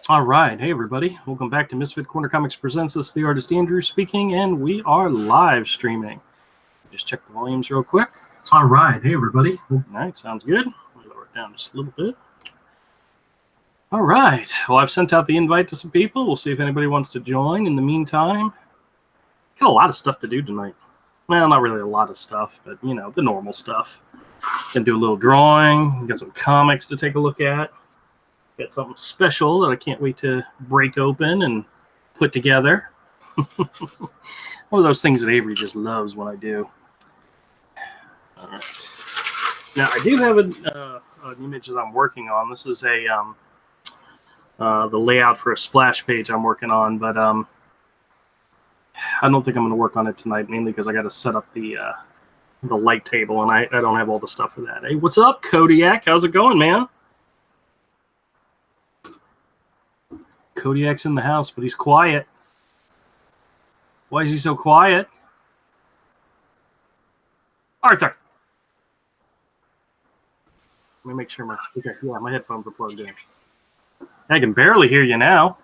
All right. Hey, everybody. Welcome back to Misfit Corner Comics Presents. This is the artist Andrew speaking, and we are live streaming. Just check the volumes real quick. All right. Hey, everybody. All right. Sounds good. I'll lower it down just a little bit. All right. Well, I've sent out the invite to some people. We'll see if anybody wants to join. In the meantime, got a lot of stuff to do tonight. Well, not really a lot of stuff, but, you know, the normal stuff. Gonna do a little drawing. Got some comics to take a look at. Got something special that I can't wait to break open and put together. One of those things that Avery just loves when I do. All right. Now, I do have an image that I'm working on. This is the layout for a splash page I'm working on, but I don't think I'm going to work on it tonight, mainly because I got to set up the light table, and I don't have all the stuff for that. Hey, what's up, Kodiak? How's it going, man? Kodiak's in the house, but he's quiet. Why is he so quiet? Arthur! Let me make sure my headphones are plugged in. I can barely hear you now.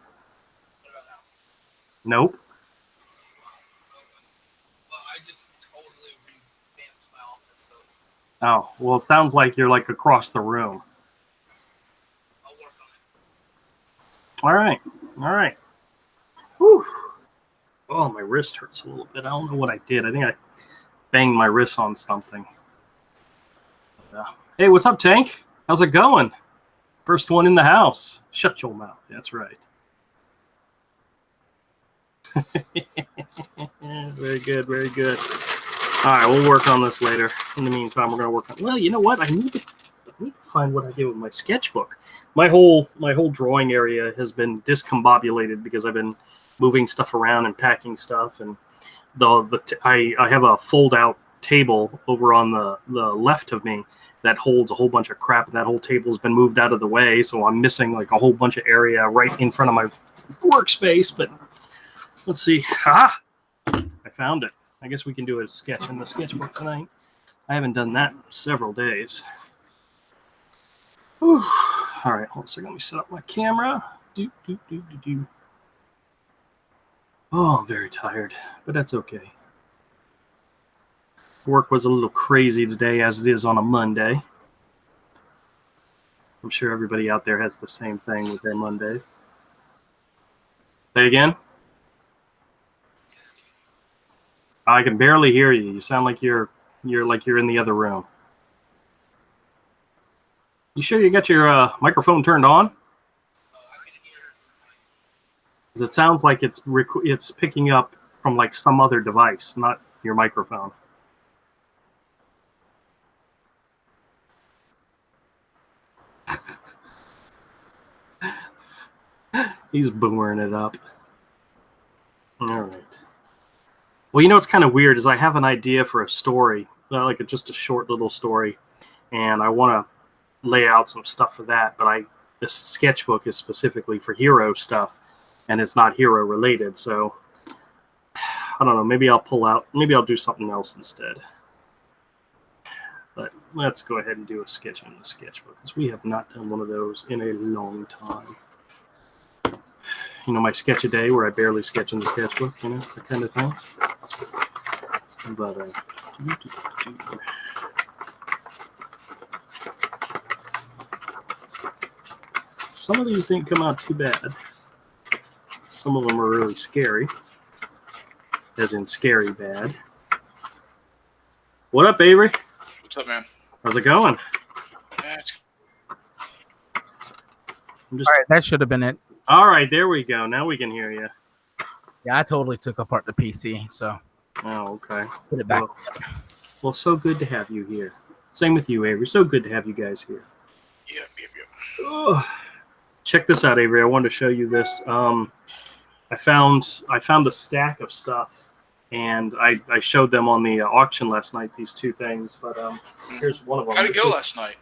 Nope. Well, I just totally revamped my office, so... Oh, well, it sounds like you're like across the room. I'll work on it. All right. All right. Whew. Oh, my wrist hurts a little bit. I don't know what I did. I think I banged my wrist on something. Hey, what's up, Tank? How's it going? First one in the house. Shut your mouth. That's right. Very good. Very good. All right, we'll work on this later. In the meantime, we're going to work on... Well, you know what? I need to find what I did with my sketchbook. My whole drawing area has been discombobulated because I've been moving stuff around and packing stuff, and I have a fold-out table over on the left of me that holds a whole bunch of crap, and that whole table's been moved out of the way, so I'm missing like a whole bunch of area right in front of my workspace. But let's see. I found it. I guess we can do a sketch in the sketchbook tonight. I haven't done that in several days. Whew. All right, hold on a second. Let me set up my camera. Oh, I'm very tired, but that's okay. Work was a little crazy today, as it is on a Monday. I'm sure everybody out there has the same thing with their Mondays. Say again? I can barely hear you. You sound like you're in the other room. You sure you got your microphone turned on? I can hear it. Because it sounds like it's picking up from like some other device, not your microphone. He's boomering it up. All right. Well, you know what's kind of weird is I have an idea for a story, just a short little story, and I want to lay out some stuff for that, but this sketchbook is specifically for hero stuff, and it's not hero related, so I don't know. Maybe I'll do something else instead. But let's go ahead and do a sketch in the sketchbook, because we have not done one of those in a long time. You know, my sketch a day where I barely sketch in the sketchbook, you know, that kind of thing. But some of these didn't come out too bad. Some of them are really scary, as in scary bad. What up, Avery? What's up, man? How's it going? All right, that should have been it. All right, there we go. Now we can hear you. Yeah, I totally took apart the PC, so. Oh, okay. Put it back. Well, so good to have you here. Same with you, Avery. So good to have you guys here. Yep. Oh, check this out, Avery. I wanted to show you this. I found a stack of stuff, and I showed them on the auction last night. These two things, but here's one of them. How'd it go last night?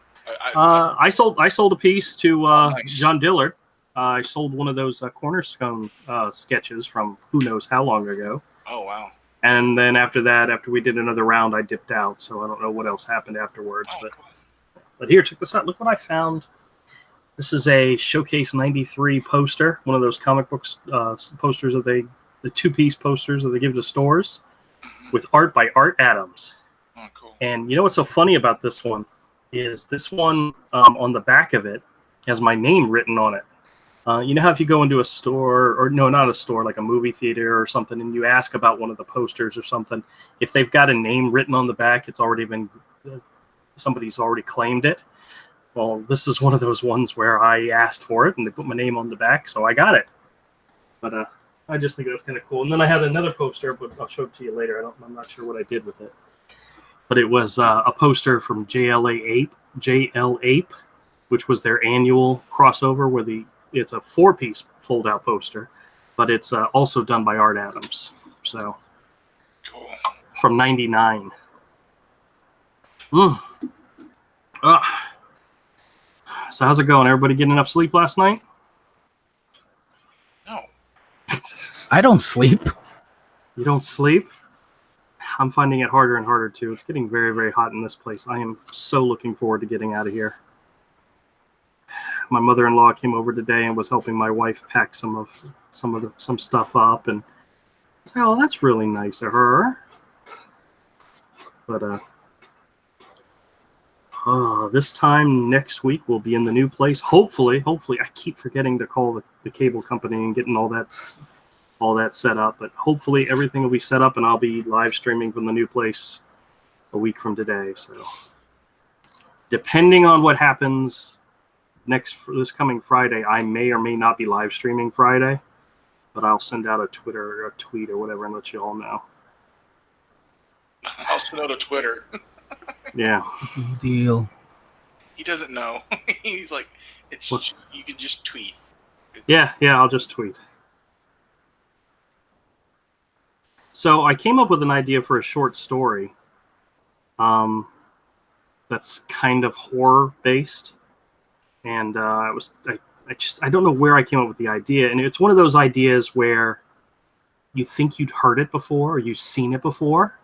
I sold a piece to nice. John Dillard. I sold one of those cornerstone sketches from who knows how long ago. Oh, wow. And then after that, after we did another round, I dipped out. So I don't know what else happened afterwards. Oh, but cool. But here, check this out. Look what I found. This is a Showcase 93 poster, one of those comic books posters that the 2-piece posters that they give to stores, with art by Art Adams. Oh, cool. And you know what's so funny about this one is this one on the back of it has my name written on it. You know how if you go into a store, or no, not a store, like a movie theater or something, and you ask about one of the posters or something, if they've got a name written on the back, it's already been, somebody's already claimed it. Well, this is one of those ones where I asked for it, and they put my name on the back, so I got it. But I just think that's kind of cool. And then I had another poster, but I'll show it to you later. I'm not sure what I did with it. But it was a poster from JL Ape, which was their annual crossover where it's a 4-piece fold-out poster, but it's also done by Art Adams. So, cool. From '99. So how's it going? Everybody getting enough sleep last night? No. I don't sleep. You don't sleep? I'm finding it harder and harder too. It's getting very, very hot in this place. I am so looking forward to getting out of here. My mother-in-law came over today and was helping my wife pack some stuff up, and I said, "Oh, that's really nice of her." But this time next week we'll be in the new place. Hopefully, I keep forgetting to call the cable company and getting all that set up. But hopefully everything will be set up, and I'll be live streaming from the new place a week from today. So, depending on what happens this coming Friday, I may or may not be live streaming Friday, but I'll send out a tweet or whatever and let you all know. I'll send out a Twitter. Yeah. Deal. He doesn't know. He's like, you can just tweet. Yeah, I'll just tweet. So I came up with an idea for a short story that's kind of horror based. And I don't know where I came up with the idea. And it's one of those ideas where you think you'd heard it before or you've seen it before.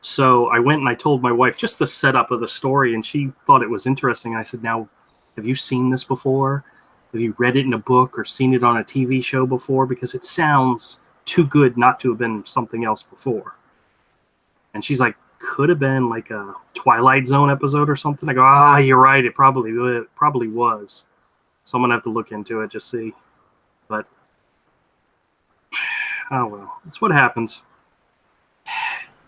So I went and I told my wife just the setup of the story, and she thought it was interesting. I said, "Now, have you seen this before? Have you read it in a book or seen it on a TV show before? Because it sounds too good not to have been something else before." And she's like, "Could have been like a Twilight Zone episode or something." I go, "You're right. It probably was." So I'm gonna have to look into it, just see. But oh well, it's what happens.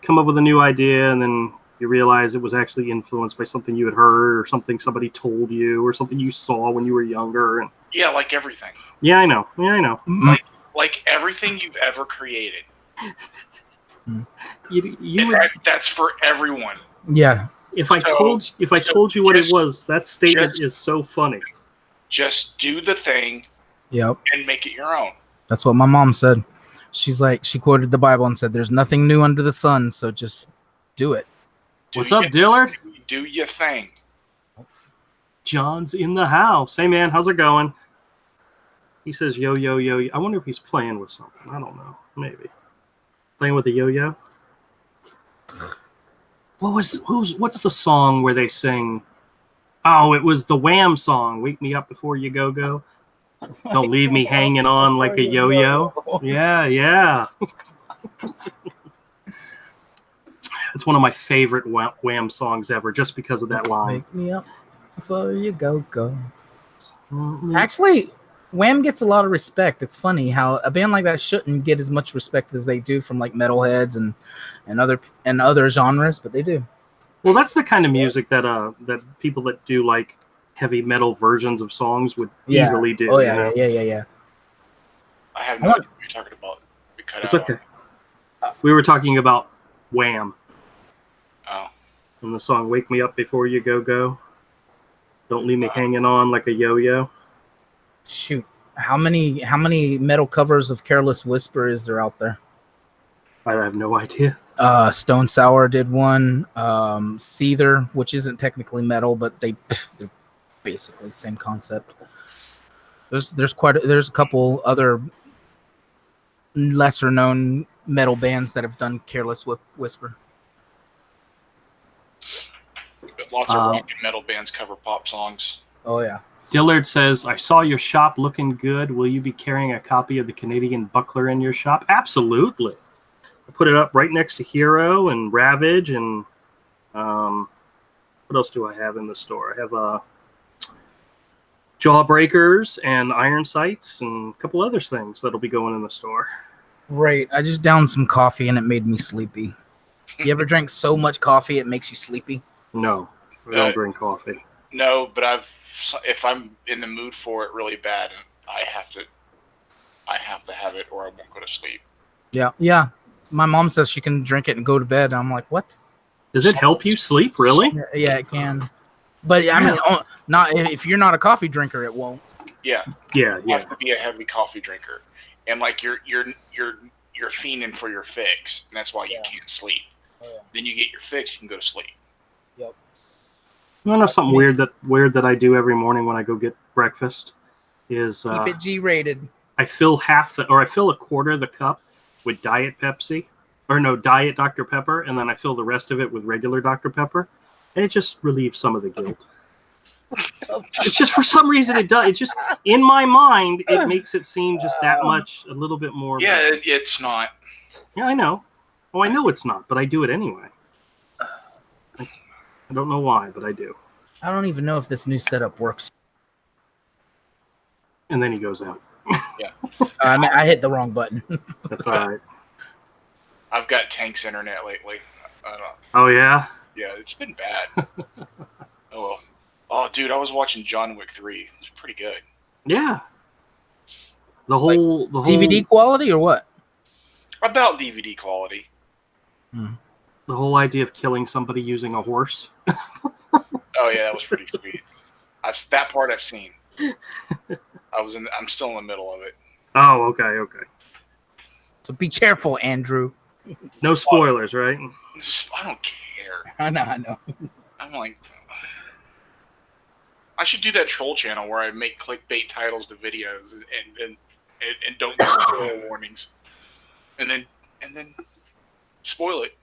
Come up with a new idea, and then you realize it was actually influenced by something you had heard or something somebody told you or something you saw when you were younger. And yeah, like everything. Yeah, I know. Like everything you've ever created. That's for everyone. Yeah. If I told you what it was, that statement is so funny. Just do the thing. Yep. And make it your own. That's what my mom said. She's like, she quoted the Bible and said, "There's nothing new under the sun, so just do it." What's up, Dillard? Do your thing. John's in the house. Hey, man, how's it going? He says, "Yo, yo, yo." I wonder if he's playing with something. I don't know. Maybe playing with a yo-yo. What's the song where they sing? Oh, it was the Wham song. "Wake me up before you go. Don't leave me hanging on like a yo-yo." Yeah. It's one of my favorite Wham songs ever, just because of that line. Wake me up before you go. Actually, Wham gets a lot of respect. It's funny how a band like that shouldn't get as much respect as they do from like metalheads and other genres, but they do. Well, that's the kind of music that people that do like heavy metal versions of songs would easily do. Oh yeah, yeah. I have no idea what you're talking about. It's okay. We were talking about Wham. Oh. And the song "Wake Me Up Before You Go. Don't leave me hanging on like a yo-yo." Shoot, how many metal covers of "Careless Whisper" is there out there? I have no idea. Stone Sour did one. Seether, which isn't technically metal, but they're basically same concept. There's a couple other lesser known metal bands that have done "Careless Whisper." Lots of rock and metal bands cover pop songs. Oh yeah. Dillard says, I saw your shop looking good. Will you be carrying a copy of the Canadian Buckler in your shop? Absolutely. I put it up right next to Hero and Ravage and what else do I have in the store? I have Jawbreakers and Iron Sights and a couple other things that'll be going in the store. Great. I just downed some coffee and it made me sleepy. You ever drank so much coffee it makes you sleepy? No, I don't drink coffee. No, but if I'm in the mood for it really bad, I have to have it or I won't go to sleep. Yeah. My mom says she can drink it and go to bed. And I'm like, what? Does it help you sleep, really? Yeah, it can. But I mean, not if you're not a coffee drinker, it won't. Yeah. You have to be a heavy coffee drinker, and like you're fiending for your fix, and that's why you can't sleep. Oh, yeah. Then you get your fix, you can go to sleep. Yep. You know something weird that I do every morning when I go get breakfast is keep it G-rated. I fill a quarter of the cup with Diet Pepsi, or no, Diet Dr. Pepper, and then I fill the rest of it with regular Dr. Pepper, and it just relieves some of the guilt. It's just for some reason it does. It's just in my mind it makes it seem just that much, a little bit more. Yeah, it's not. Yeah, I know. Oh, I know it's not, but I do it anyway. I don't know why, but I do. I don't even know if this new setup works. And then he goes out. Yeah. I hit the wrong button. That's all right. I've got Tank's internet lately. Oh, yeah? Yeah, it's been bad. Oh, well. Oh, dude, I was watching John Wick 3. It's pretty good. Yeah. The whole DVD quality or what? About DVD quality. The whole idea of killing somebody using a horse. Oh yeah, that was pretty sweet. That part I've seen. I'm still in the middle of it. Oh, okay. So be careful, Andrew. No spoilers, right? I don't care. I know. I'm like, I should do that troll channel where I make clickbait titles to videos and don't give spoiler warnings, and then spoil it.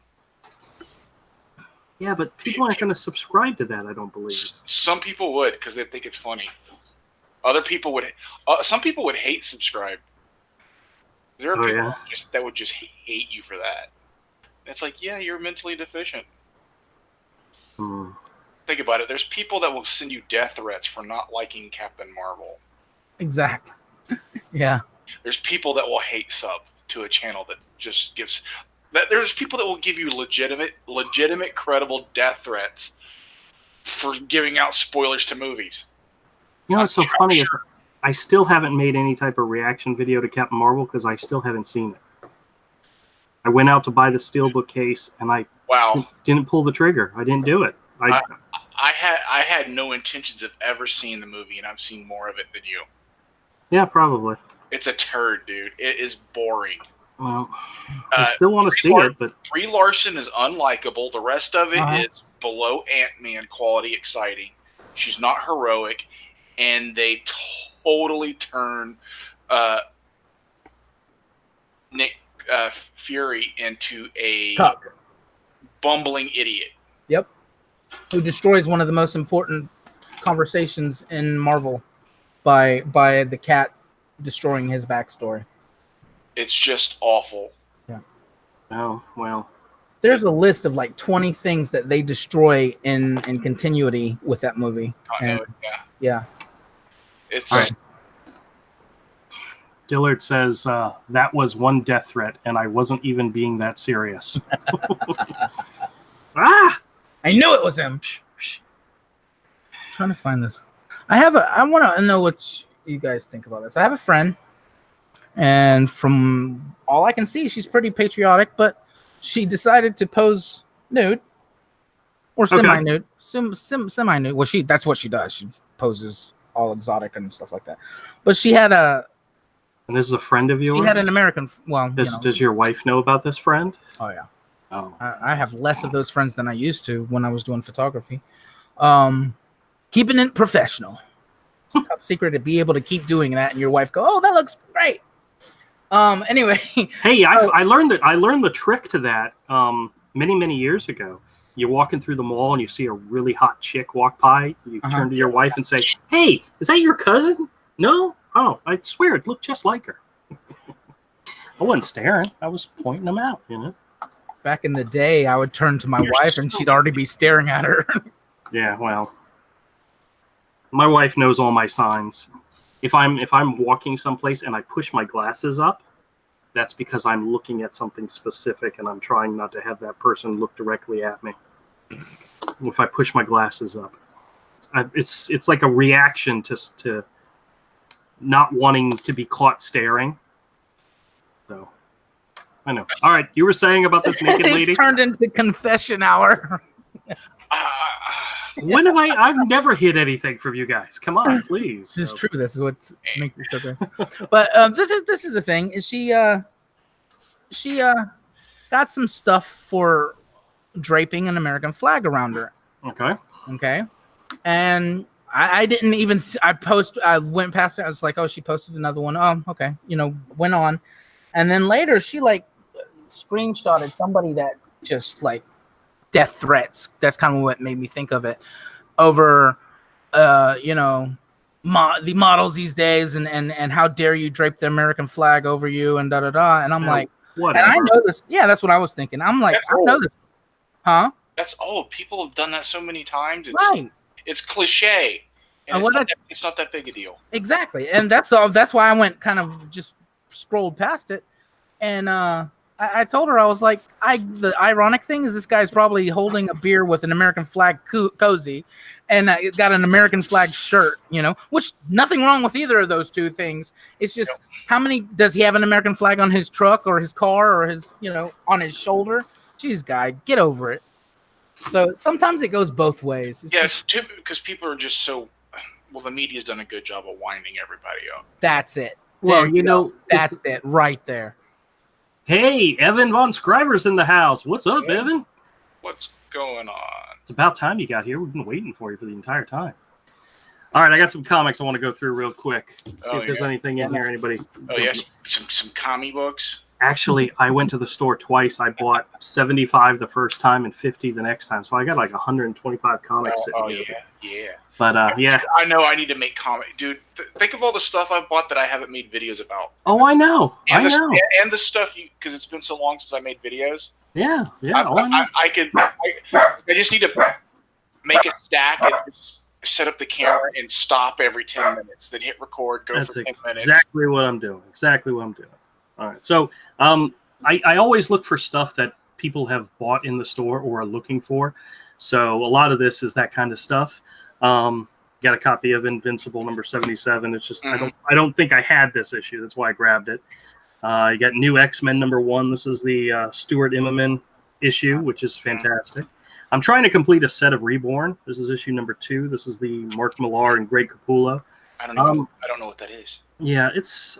Yeah, but people aren't going to subscribe to that, I don't believe. Some people would because they think it's funny. Other people would. Some people would hate subscribe. There are people that would just hate you for that. And it's like, yeah, you're mentally deficient. Think about it. There's people that will send you death threats for not liking Captain Marvel. Exactly. Yeah. There's people that will hate sub to a channel that just gives. There's people that will give you legitimate, credible death threats for giving out spoilers to movies. You know what's so funny? Sure. I still haven't made any type of reaction video to Captain Marvel because I still haven't seen it. I went out to buy the steelbook case and I didn't pull the trigger. I didn't do it. I had no intentions of ever seeing the movie, and I've seen more of it than you. Yeah, probably. It's a turd, dude. It is boring. Well, I still want to see it, but Brie Larson is unlikable. The rest of it is below Ant-Man quality exciting. She's not heroic, and they totally turn Nick Fury into a bumbling idiot. Yep. Who destroys one of the most important conversations in Marvel by the cat destroying his backstory. It's just awful. Yeah. Oh, well. There's a list of like 20 things that they destroy in continuity with that movie. Yeah. It's right. Dillard says that was one death threat, and I wasn't even being that serious. I knew it was him. I'm trying to find this. I want to know what you guys think about this. I have a friend, and from all I can see, she's pretty patriotic, but she decided to pose nude or semi-nude. Semi-nude. Well, that's what she does. She poses all exotic and stuff like that. But she had a... And this is a friend of yours? She had an American... Well, Does your wife know about this friend? Oh, yeah. Oh. I have less of those friends than I used to when I was doing photography. Keeping it professional. It's top secret to be able to keep doing that, and your wife go, "Oh, that looks great." Anyway. Hey, I learned the trick to that many years ago. you're walking through the mall and you see a really hot chick walk by. You turn to your wife and say, "Hey, is that your cousin?" "No." "Oh, I swear it looked just like her." I wasn't staring. I was pointing them out, you know. Back in the day, I would turn to my wife and she'd already be staring at her. Yeah, well, my wife knows all my signs. If I'm walking someplace and I push my glasses up, that's because I'm looking at something specific and I'm trying not to have that person look directly at me. If I push my glasses up, it's like a reaction to not wanting to be caught staring. So I know. All right, you were saying about this naked lady. It's turned into confession hour. When have I've never hid anything from you guys. Come on, please. This is true. This is what makes it so good. But this is the thing. Is she got some stuff for draping an American flag around her. Okay. And I didn't even I went past it. I was like, oh, she posted another one. Oh, okay. Went on. And then later she like screenshotted somebody that just like death threats. That's kind of what made me think of it. Over the models these days and how dare you drape the American flag over you and da. And I'm like, whatever. And I know this. Yeah, that's what I was thinking. I'm like, I know this. Huh? That's old. People have done that so many times. It's cliche. And it's not that big a deal. Exactly. And that's why I went kind of just scrolled past it. And I told her, I was like, the ironic thing is this guy's probably holding a beer with an American flag cozy and it's got an American flag shirt, which nothing wrong with either of those two things. It's just how many does he have an American flag on his truck or his car or his, on his shoulder? Jeez, guy, get over it. So sometimes it goes both ways. Yes, because people are just so, the media's done a good job of winding everybody up. That's it. Well, that's it right there. Hey, Evan Von Scriver's in the house. What's up, Evan? What's going on? It's about time you got here. We've been waiting for you for the entire time. All right, I got some comics I want to go through real quick. See if there's anything in here. Anybody? Oh, yes, some comic books. Actually, I went to the store twice. I bought 75 the first time and 50 the next time. So I got like 125 comics. Yeah. But yeah. I know I need to make comics. Dude, think of all the stuff I bought that I haven't made videos about. Oh, I know. And the stuff because it's been so long since I made videos. Yeah. I just need to make a stack and just set up the camera and stop every 10 minutes, then hit record, go for 10 minutes. Exactly what I'm doing. All right. So I always look for stuff that people have bought in the store or are looking for. So a lot of this is that kind of stuff. Got a copy of Invincible number 77. It's just I don't think I had this issue. That's why I grabbed it. You got New X-Men number 1. This is the Stuart Immonen issue, which is fantastic. I'm trying to complete a set of Reborn. This is issue number 2. This is the Mark Millar and Greg Capullo. I don't know what that is. Yeah,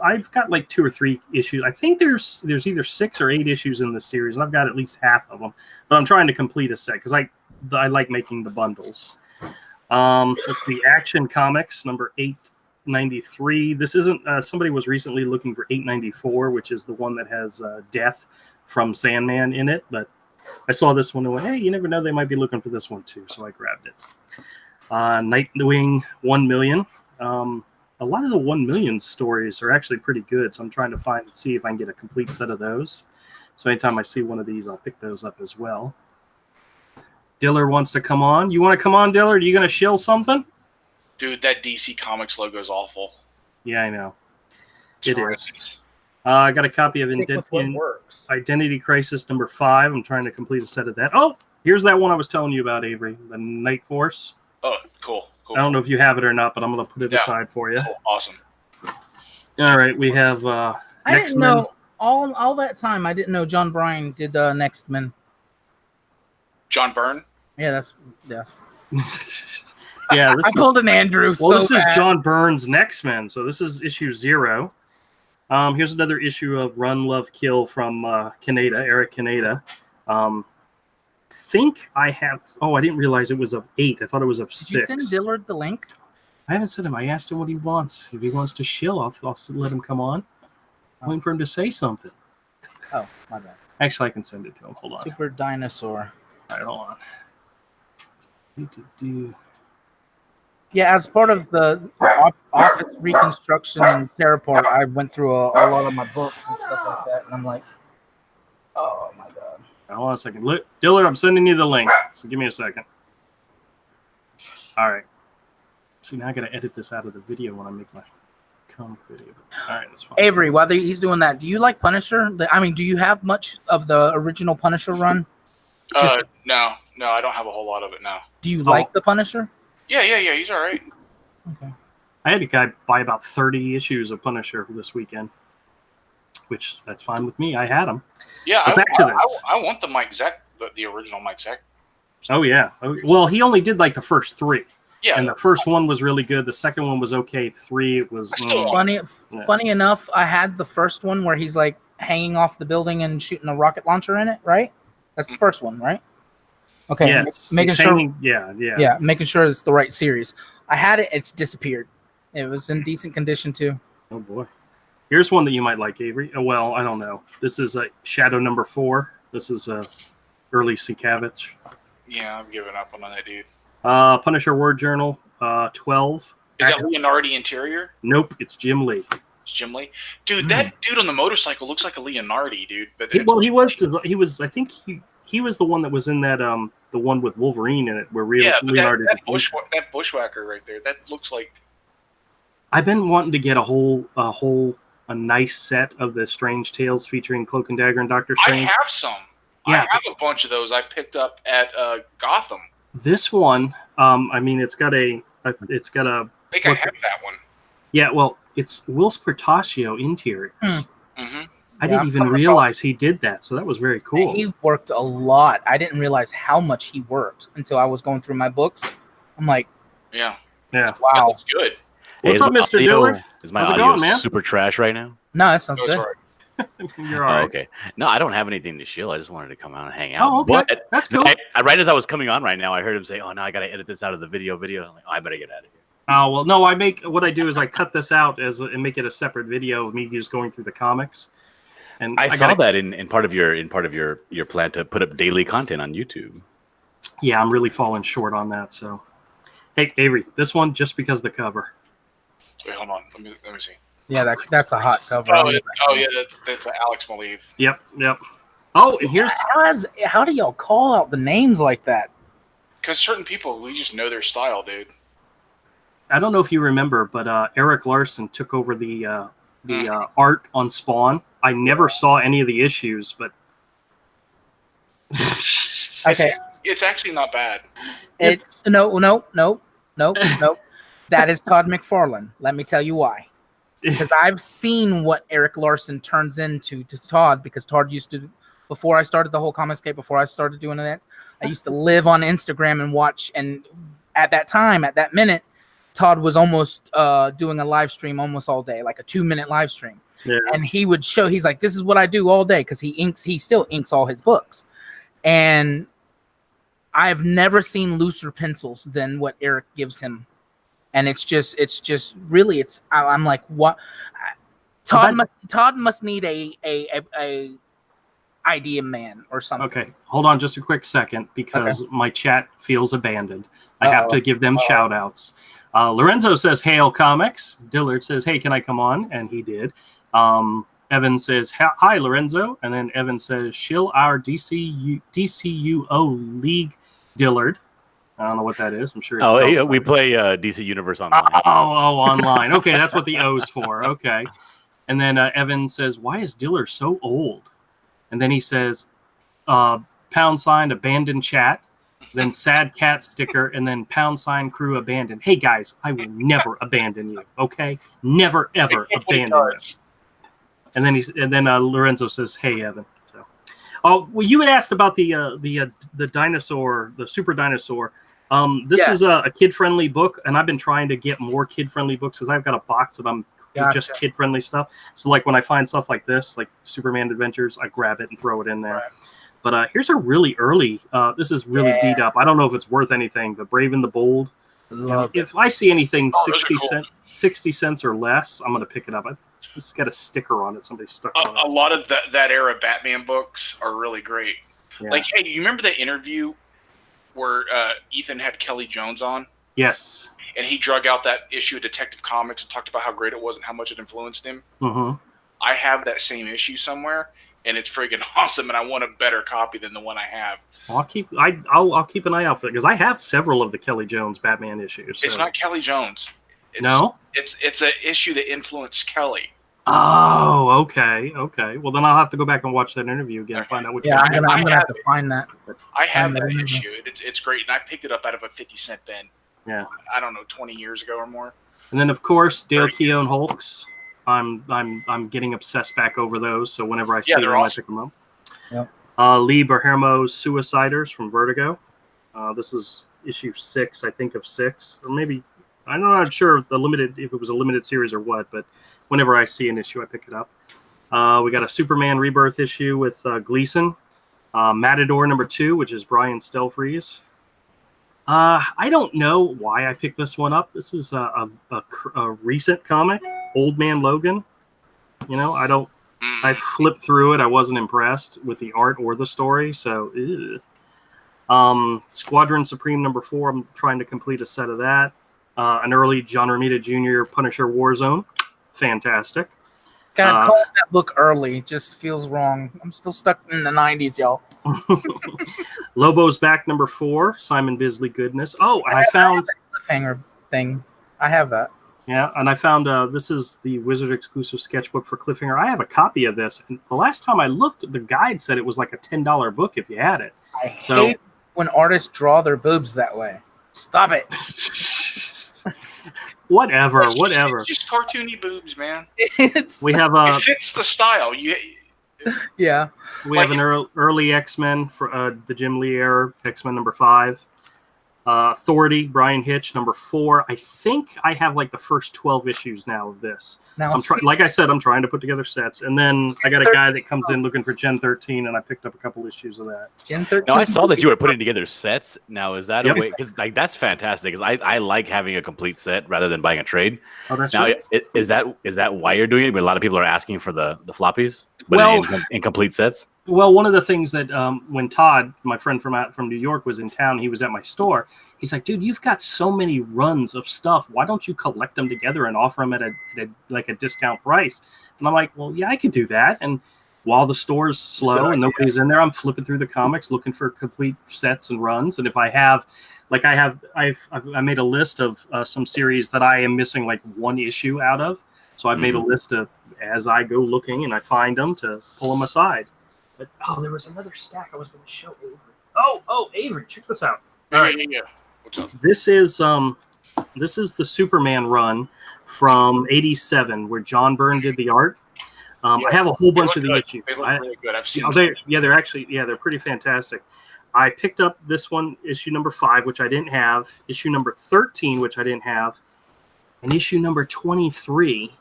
I've got like 2 or 3 issues. I think there's either 6 or 8 issues in this series, and I've got at least half of them. But I'm trying to complete a set because I like making the bundles. It's the Action Comics number 893. This isn't. Somebody was recently looking for 894, which is the one that has Death from Sandman in it. But I saw this one and went, hey, you never know, they might be looking for this one too. So I grabbed it. Nightwing 1 million. A lot of the 1 million stories are actually pretty good, so I'm trying to see if I can get a complete set of those. So anytime I see one of these, I'll pick those up as well. Diller wants to come on. You want to come on, Diller? Are you going to shill something? Dude, that DC Comics logo is awful. Yeah, I know. It is. I got a copy of Identity Crisis number 5. I'm trying to complete a set of that. Oh, here's that one I was telling you about, Avery. The Night Force. Oh, cool. I don't know if you have it or not, but I'm going to put it aside for you. Cool. Awesome. All right, we have I didn't know all that time. I didn't know John Bryan did Next Men. John Byrne? Yeah. Yeah, I pulled an Andrew. Well, this is John Byrne's Next Men, so this is issue 0. Here's another issue of Run, Love, Kill from Eric Kaneda. Think I have. Oh, I didn't realize it was of 8. I thought it was of 6. Did you send Dillard the link? I haven't sent him. I asked him what he wants. If he wants to shill, I'll let him come on. I'm waiting for him to say something. Oh, my bad. Actually, I can send it to him. Hold on. Super Dinosaur. All right, hold on. Yeah, as part of the office reconstruction and tear apart, I went through a lot of my books and stuff like that, and I'm like, oh my god. Hold on a second. Dillard, I'm sending you the link, so give me a second. All right. See, now I got to edit this out of the video when I make my comic video. All right, that's fine. Avery, while he's doing that, do you like Punisher? I mean, do you have much of the original Punisher run? No, I don't have a whole lot of it now. Do you like the Punisher? Yeah, he's all right. Okay. I had to buy about 30 issues of Punisher for this weekend, which that's fine with me. I had them. Yeah, But back to this. I want the Mike Zeck, the original Mike Zeck. Oh, yeah. Well, he only did like the first 3. Yeah. And the first one was really good. The second one was okay. 3 was... Funny enough, I had the first one where he's like hanging off the building and shooting a rocket launcher in it, right? That's the first one, right? Okay. Yes. Making sure. Yeah. Making sure it's the right series. I had it. It's disappeared. It was in decent condition too. Oh boy. Here's one that you might like, Avery. Well, I don't know. This is Shadow number 4. This is early Sienkiewicz. Yeah, I'm giving up on that dude. Punisher Word Journal 12. Is that Leonardi interior? Nope, it's Jim Lee. It's Jim Lee, dude. That dude on the motorcycle looks like a Leonardi, dude. But he was. I think he was the one that was in that the one with Wolverine in it, where Leonardi. That bushwhacker right there. That looks like. I've been wanting to get a nice set of the Strange Tales featuring Cloak and Dagger and Doctor Strange. I have some. Yeah. I have a bunch of those I picked up at Gotham. This one, I mean, it's got a. I think I have that one. Yeah, well, it's Will Spertasio interiors. Mm-hmm. I didn't even realize he did that, so that was very cool. He worked a lot. I didn't realize how much he worked until I was going through my books. I'm like, yeah. Wow. That looks good. What's up, Mr. Dillard? Is my audio super trash right now? No, that sounds good. Right. You're all right. Okay. No, I don't have anything to shill. I just wanted to come out and hang out. Oh, okay. But that's cool. Right as I was coming on right now, I heard him say, "Oh, no, I got to edit this out of the video." I'm like, "Oh, I better get out of here." Oh well, no. What I do is I cut this out and make it a separate video of me just going through the comics. And I saw that in part of your plan to put up daily content on YouTube. Yeah, I'm really falling short on that. So, hey, Avery, this one just because of the cover. Wait, hold on. Let me see. Yeah, that's a hot cover. Yeah, that's Alex Maleev. Yep. Oh, and here's how do y'all call out the names like that? Because certain people, we just know their style, dude. I don't know if you remember, but Eric Larson took over the art on Spawn. I never saw any of the issues, but okay, it's actually not bad. It's no. That is Todd McFarlane. Let me tell you why. Because I've seen what Eric Larson turns into to Todd, because Todd used to, before I started the whole Comicscape, before I started doing that, I used to live on Instagram and watch, and at that minute, Todd was almost doing a live stream almost all day, like a 2-minute live stream. Yeah. And he would show, he's like, this is what I do all day, because he still inks all his books. And I've never seen looser pencils than what Eric gives him. And it's just really, I'm like, what? Todd must need a idea man or something. Okay, hold on just a quick second, because my chat feels abandoned. I have to give them shout outs. Lorenzo says, "Hail Comics." Dillard says, "Hey, can I come on?" And he did. Evan says, "Hi, Lorenzo." And then Evan says, "Shill our DCUO League, Dillard." I don't know what that is. I'm sure. We play DC Universe Online. Oh, online. Okay, that's what the O's for. Okay. And then Evan says, "Why is Dillard so old?" And then he says, # abandoned chat, then sad cat sticker, and then # crew abandoned. Hey guys, I will never abandon you. Okay, never ever abandon you. And then Lorenzo says, "Hey Evan." So, well, you had asked about the dinosaur, the super dinosaur. This is a kid-friendly book, and I've been trying to get more kid-friendly books because I've got a box that I'm just kid-friendly stuff. So, like, when I find stuff like this, like Superman Adventures, I grab it and throw it in there. Right. But here's a really early. This is really beat up. I don't know if it's worth anything, but Brave and the Bold. If I see anything 60 cents or less, I'm going to pick it up. It's got a sticker on it. Somebody stuck on it. A lot of that era Batman books are really great. Yeah. Like, hey, you remember that interview where Ethan had Kelly Jones on, Yes. and he drug out that issue of Detective Comics and talked about how great it was and how much it influenced him. Mm-hmm. I have that same issue somewhere, and it's freaking awesome, and I want a better copy than the one I have. Well, I'll keep an eye out for it because I have several of the Kelly Jones Batman issues. So. It's not Kelly Jones. No? It's an issue that influenced Kelly. Oh, okay. Well, then I'll have to go back and watch that interview again and find out which Yeah, one. I'm gonna have to find that. I have that issue. It's great, and I picked it up out of a 50-cent bin. Yeah. I don't know, 20 years ago or more. And then of course Dale Keown Hulks. I'm getting obsessed back over those. So whenever I see them, awesome. I pick them up. Yep. Lee Berhermo's Suiciders from Vertigo. This is issue 6, I think, of 6, or maybe I'm not sure if it was a limited series or what, but whenever I see an issue, I pick it up. We got a Superman Rebirth issue with Gleason. Matador #2, which is Brian Stelfreeze. I don't know why I picked this one up. This is a recent comic, Old Man Logan. You know, I flipped through it. I wasn't impressed with the art or the story, so Squadron Supreme #4. I'm trying to complete a set of that. An early John Romita Jr. Punisher Warzone. Fantastic. God, calling that book early just feels wrong. I'm still stuck in the 90s, y'all. Lobo's Back #4, Simon Bisley Goodness. Oh, and I found a cliffhanger thing. I have that. Yeah, and I found this is the Wizard exclusive sketchbook for Cliffhanger. I have a copy of this, and the last time I looked, the guide said it was like a $10 book if you had it. I hate when artists draw their boobs that way. Stop it. Whatever. It's just cartoony boobs, man. It fits the style. Yeah. We have an early X-Men for the Jim Lee era, X-Men #5. Authority, Brian Hitch, #4. I think I have like the first 12 issues now of this. Now, like I said, I'm trying to put together sets. And then I got a guy that comes in looking for Gen 13, and I picked up a couple issues of that. Gen 13. Now, I saw that you were putting together sets. Now, is that a way? Because like that's fantastic. Because I like having a complete set rather than buying a trade. Oh, that's now, is that why you're doing it? But a lot of people are asking for the floppies, but in complete sets. Well, one of the things that when Todd, my friend from New York, was in town, he was at my store. He's like, "Dude, you've got so many runs of stuff. Why don't you collect them together and offer them at a discount price?" And I'm like, "Well, yeah, I could do that." And while the store's slow and nobody's in there, I'm flipping through the comics looking for complete sets and runs. And if I have, like I made a list of some series that I am missing like one issue out of. So I've made a list of as I go looking and I find them to pull them aside. But there was another stack I was going to show Avery. Oh, Avery, check this out. All right. Yeah. What's up? This is the Superman run from '87 where John Byrne did the art. I have a whole bunch of the issues. They look really good. I've seen them. They're pretty fantastic. I picked up this one, issue #5, which I didn't have, issue #13, which I didn't have, and issue #23,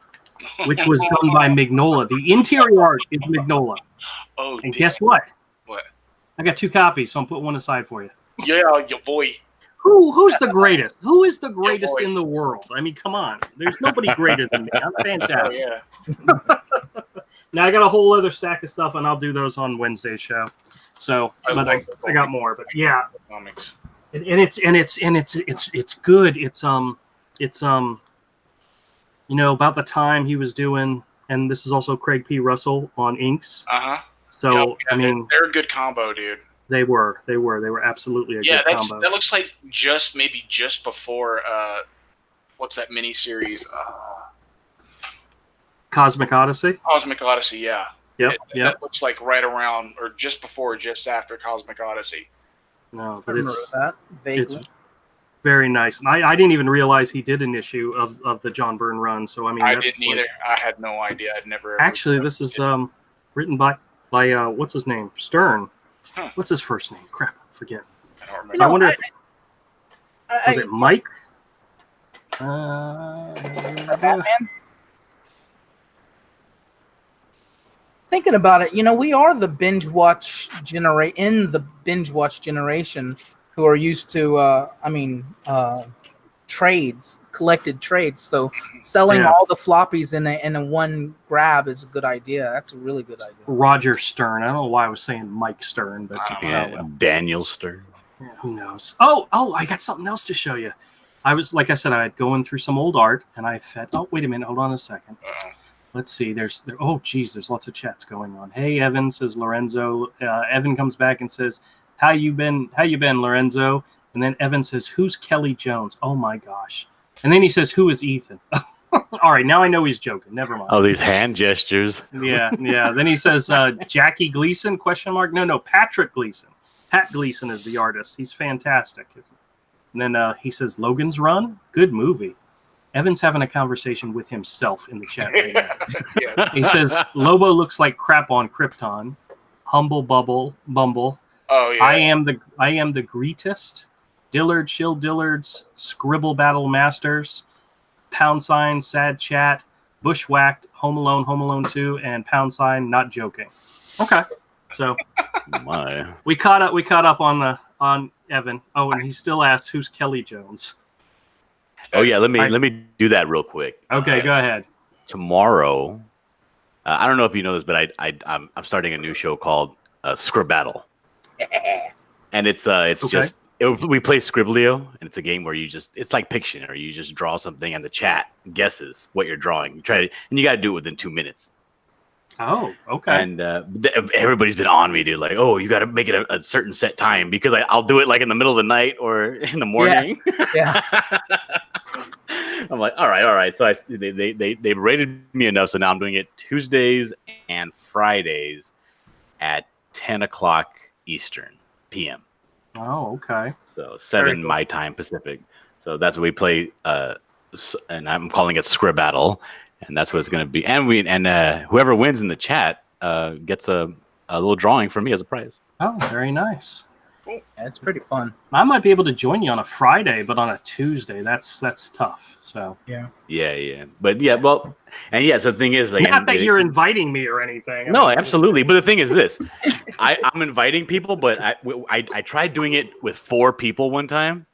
which was done by Mignola. The interior art is Mignola. Oh, and guess what? What? I got 2 copies, so I'm putting one aside for you. Yeah, your boy. Who's the greatest? Who is the greatest in the world? I mean, come on. There's nobody greater than me. I'm fantastic. Oh, yeah. Now I got a whole other stack of stuff, and I'll do those on Wednesday's show. So, I got more, but yeah. Comics. And it's good. It's about the time he was doing, and this is also Craig P. Russell on inks. So I mean, they're a good combo, dude. They were absolutely a good combo. That looks like just before what's that mini series? Cosmic Odyssey. Cosmic Odyssey, yeah. Yep. That looks like right around or just before, or just after Cosmic Odyssey. No, but it's very nice. And I didn't even realize he did an issue of the John Byrne run. So I mean, I didn't either. I had no idea. I'd never. Actually, this is written by what's his name? Stern. Huh. What's his first name? Crap, I forget. I don't remember. So I wonder if was it Mike? Batman. Thinking about it, we are the binge watch generation who are used to collected trades. So selling all the floppies in a one grab is a good idea. That's a really good idea. Roger Stern. I don't know why I was saying Mike Stern, but Daniel Stern. Yeah, who knows? Oh, I got something else to show you. I was, like I said, I had going through some old art, and I fed. Oh, wait a minute. Hold on a second. Let's see. Oh, geez, there's lots of chats going on. Hey, Evan, says Lorenzo. Evan comes back and says, How you been, Lorenzo? And then Evan says, who's Kelly Jones? Oh, my gosh. And then he says, who is Ethan? All right, now I know he's joking. Never mind. Oh, these hand gestures. Yeah. Then he says, Jackie Gleason, ? No, Patrick Gleason. Pat Gleason is the artist. He's fantastic. And then he says, Logan's Run? Good movie. Evan's having a conversation with himself in the chat right now. Yeah. He says, Lobo looks like crap on Krypton. Humble Bumble. Oh yeah. I am the greatest. Dillard, Shill Dillards, Scribble Battle Masters, # Sad Chat, Bushwhacked, Home Alone 2, and # Not Joking. Okay, so we caught up on Evan. Oh, and he still asks who's Kelly Jones. Oh yeah, let me do that real quick. Okay, go ahead. Tomorrow, I don't know if you know this, but I'm starting a new show called Scribbattle, and it's okay. Just we play Scribblio, and it's a game where it's like Pictionary. You just draw something, and the chat guesses what you're drawing. You try to, and you got to do it within 2 minutes. Oh, okay. And everybody's been on me, dude. Like, oh, you got to make it a certain set time because I'll do it like in the middle of the night or in the morning. Yeah. I'm like, all right. So they rated me enough, so now I'm doing it Tuesdays and Fridays at 10 o'clock Eastern PM. Oh, okay. So 7 cool. My time Pacific. So that's what we play. And I'm calling it Scribbattle. And that's what it's going to be. And whoever wins in the chat gets a little drawing from me as a prize. Oh, very nice. Cool. Yeah, it's pretty fun. I might be able to join you on a Friday, but on a Tuesday, that's tough. So yeah. But yeah, well, and yeah. So the thing is, like, not that you're inviting me or anything. No, absolutely. But the thing is this: I'm inviting people, but I tried doing it with 4 people one time.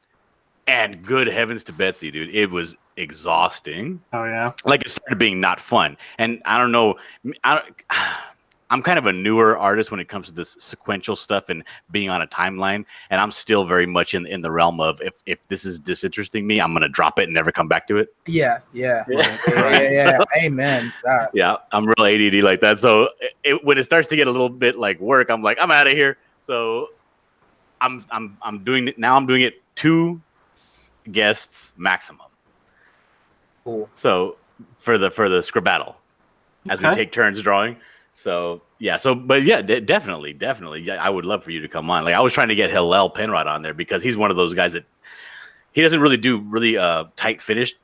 And good heavens to Betsy, dude. It was exhausting. Oh, yeah? Like, it started being not fun. And I don't know. I'm kind of a newer artist when it comes to this sequential stuff and being on a timeline. And I'm still very much in the realm of if this is disinteresting me, I'm going to drop it and never come back to it. Yeah. Amen. Yeah, I'm real ADD like that. So when it starts to get a little bit like work, I'm like, I'm out of here. So I'm doing it. Now I'm doing it 2 guests maximum. Cool. So for the Scribbattle, as we take turns drawing. So yeah. But yeah, definitely. Yeah, I would love for you to come on. Like I was trying to get Hillel Penrod on there because he's one of those guys that he doesn't really do tight finished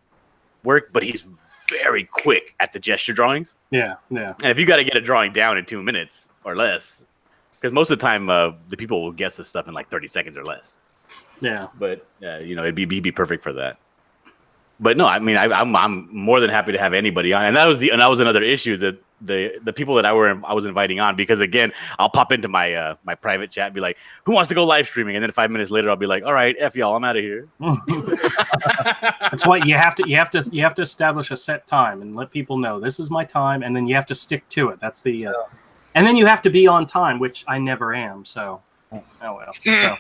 work, but he's very quick at the gesture drawings. Yeah. And if you got to get a drawing down in 2 minutes or less, because most of the time the people will guess this stuff in like 30 seconds or less. Yeah, but it'd be perfect for that. But no, I mean, I'm more than happy to have anybody on, and that was another issue that the people that I was inviting on, because again, I'll pop into my my private chat and be like, who wants to go live streaming, and then 5 minutes later I'll be like, all right, F y'all, I'm out of here. That's why you have to establish a set time and let people know this is my time, and then you have to stick to it. That's the and then you have to be on time, which I never am. So. Oh well. So,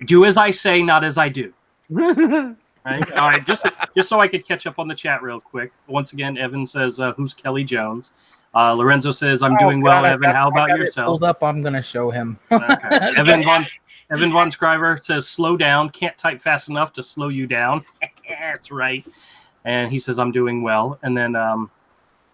do as I say, not as I do. Right? All right. Just so I could catch up on the chat real quick. Once again, Evan says, "Who's Kelly Jones?" Lorenzo says, "I'm doing well, Evan. How about yourself?" Hold up, I'm gonna show him. Okay. Evan von Scriver says, "Slow down. Can't type fast enough to slow you down." That's right. And he says, "I'm doing well." And then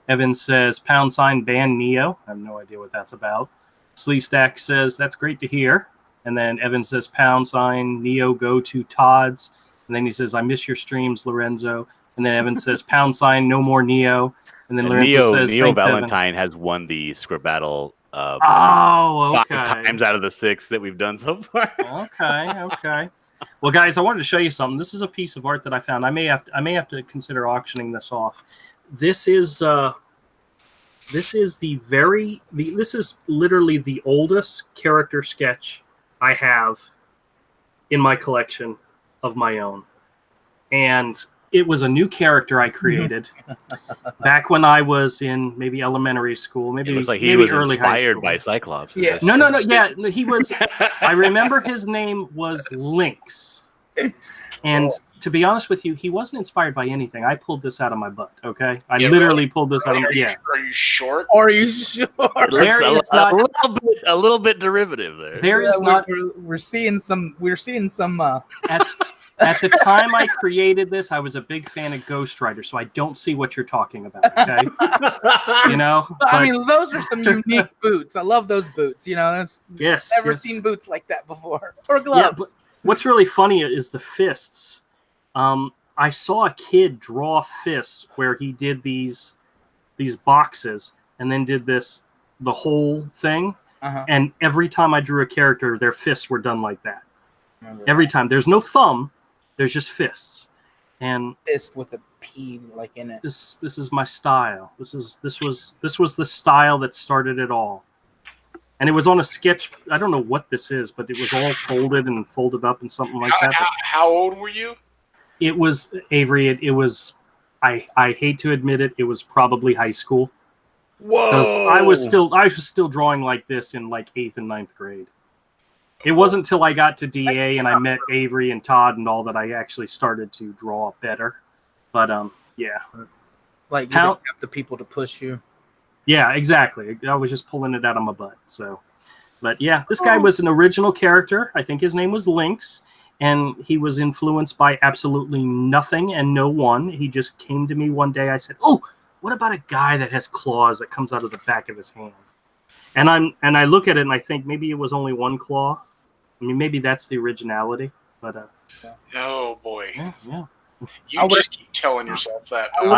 Evan says, # ban Neo. I have no idea what that's about. Sleestack says, that's great to hear. And then Evan says, # Neo go to Todd's. And then he says, I miss your streams, Lorenzo. And then Evan says, # no more Neo. And then Lorenzo says, Neo Valentine has won the Scribbattle 5 times out of the 6 that we've done so far. Okay. Well, guys, I wanted to show you something. This is a piece of art that I found. I may have to consider auctioning this off. This is literally the oldest character sketch I have in my collection of my own. And it was a new character I created back when I was in maybe elementary school. Maybe It looks like he maybe was early high inspired school. by Cyclops. Yeah. No. Yeah, he was. I remember his name was Lynx, and to be honest with you, he wasn't inspired by anything. I pulled this out of my butt. Okay, I literally pulled this out of my. Yeah. Are you short? Are you sure? There is not a little bit derivative there. There is not. We're seeing some. We're seeing some. At the time I created this, I was a big fan of Ghost Rider, so I don't see what you're talking about. Okay, you know. I mean, those are some unique boots. I love those boots. You know, that's never seen boots like that before. Or gloves. Yeah, but what's really funny is the fists. I saw a kid draw fists where he did these boxes and then did the whole thing. And every time I drew a character, their fists were done like that. Every time. There's no thumb. There's just fists, and fist with a P like in it. This is my style. This was the style that started it all, and it was on a sketch. I don't know what this is, but it was all folded and folded up and something like that. How old were you? It was Avery. It was. I hate to admit it. It was probably high school. Whoa! Because I was still drawing like this in like 8th and 9th grade. It wasn't until I got to DA and I met Avery and Todd and all that I actually started to draw better. But yeah. Like you didn't have the people to push you. Yeah, exactly. I was just pulling it out of my butt. So, but yeah, this guy was an original character. I think his name was Lynx, and he was influenced by absolutely nothing and no one. He just came to me one day. I said, "Oh, what about a guy that has claws that comes out of the back of his hand?" And I look at it and I think maybe it was only one claw. I mean, maybe that's the originality, but oh boy, yeah. You just keep telling yourself that. We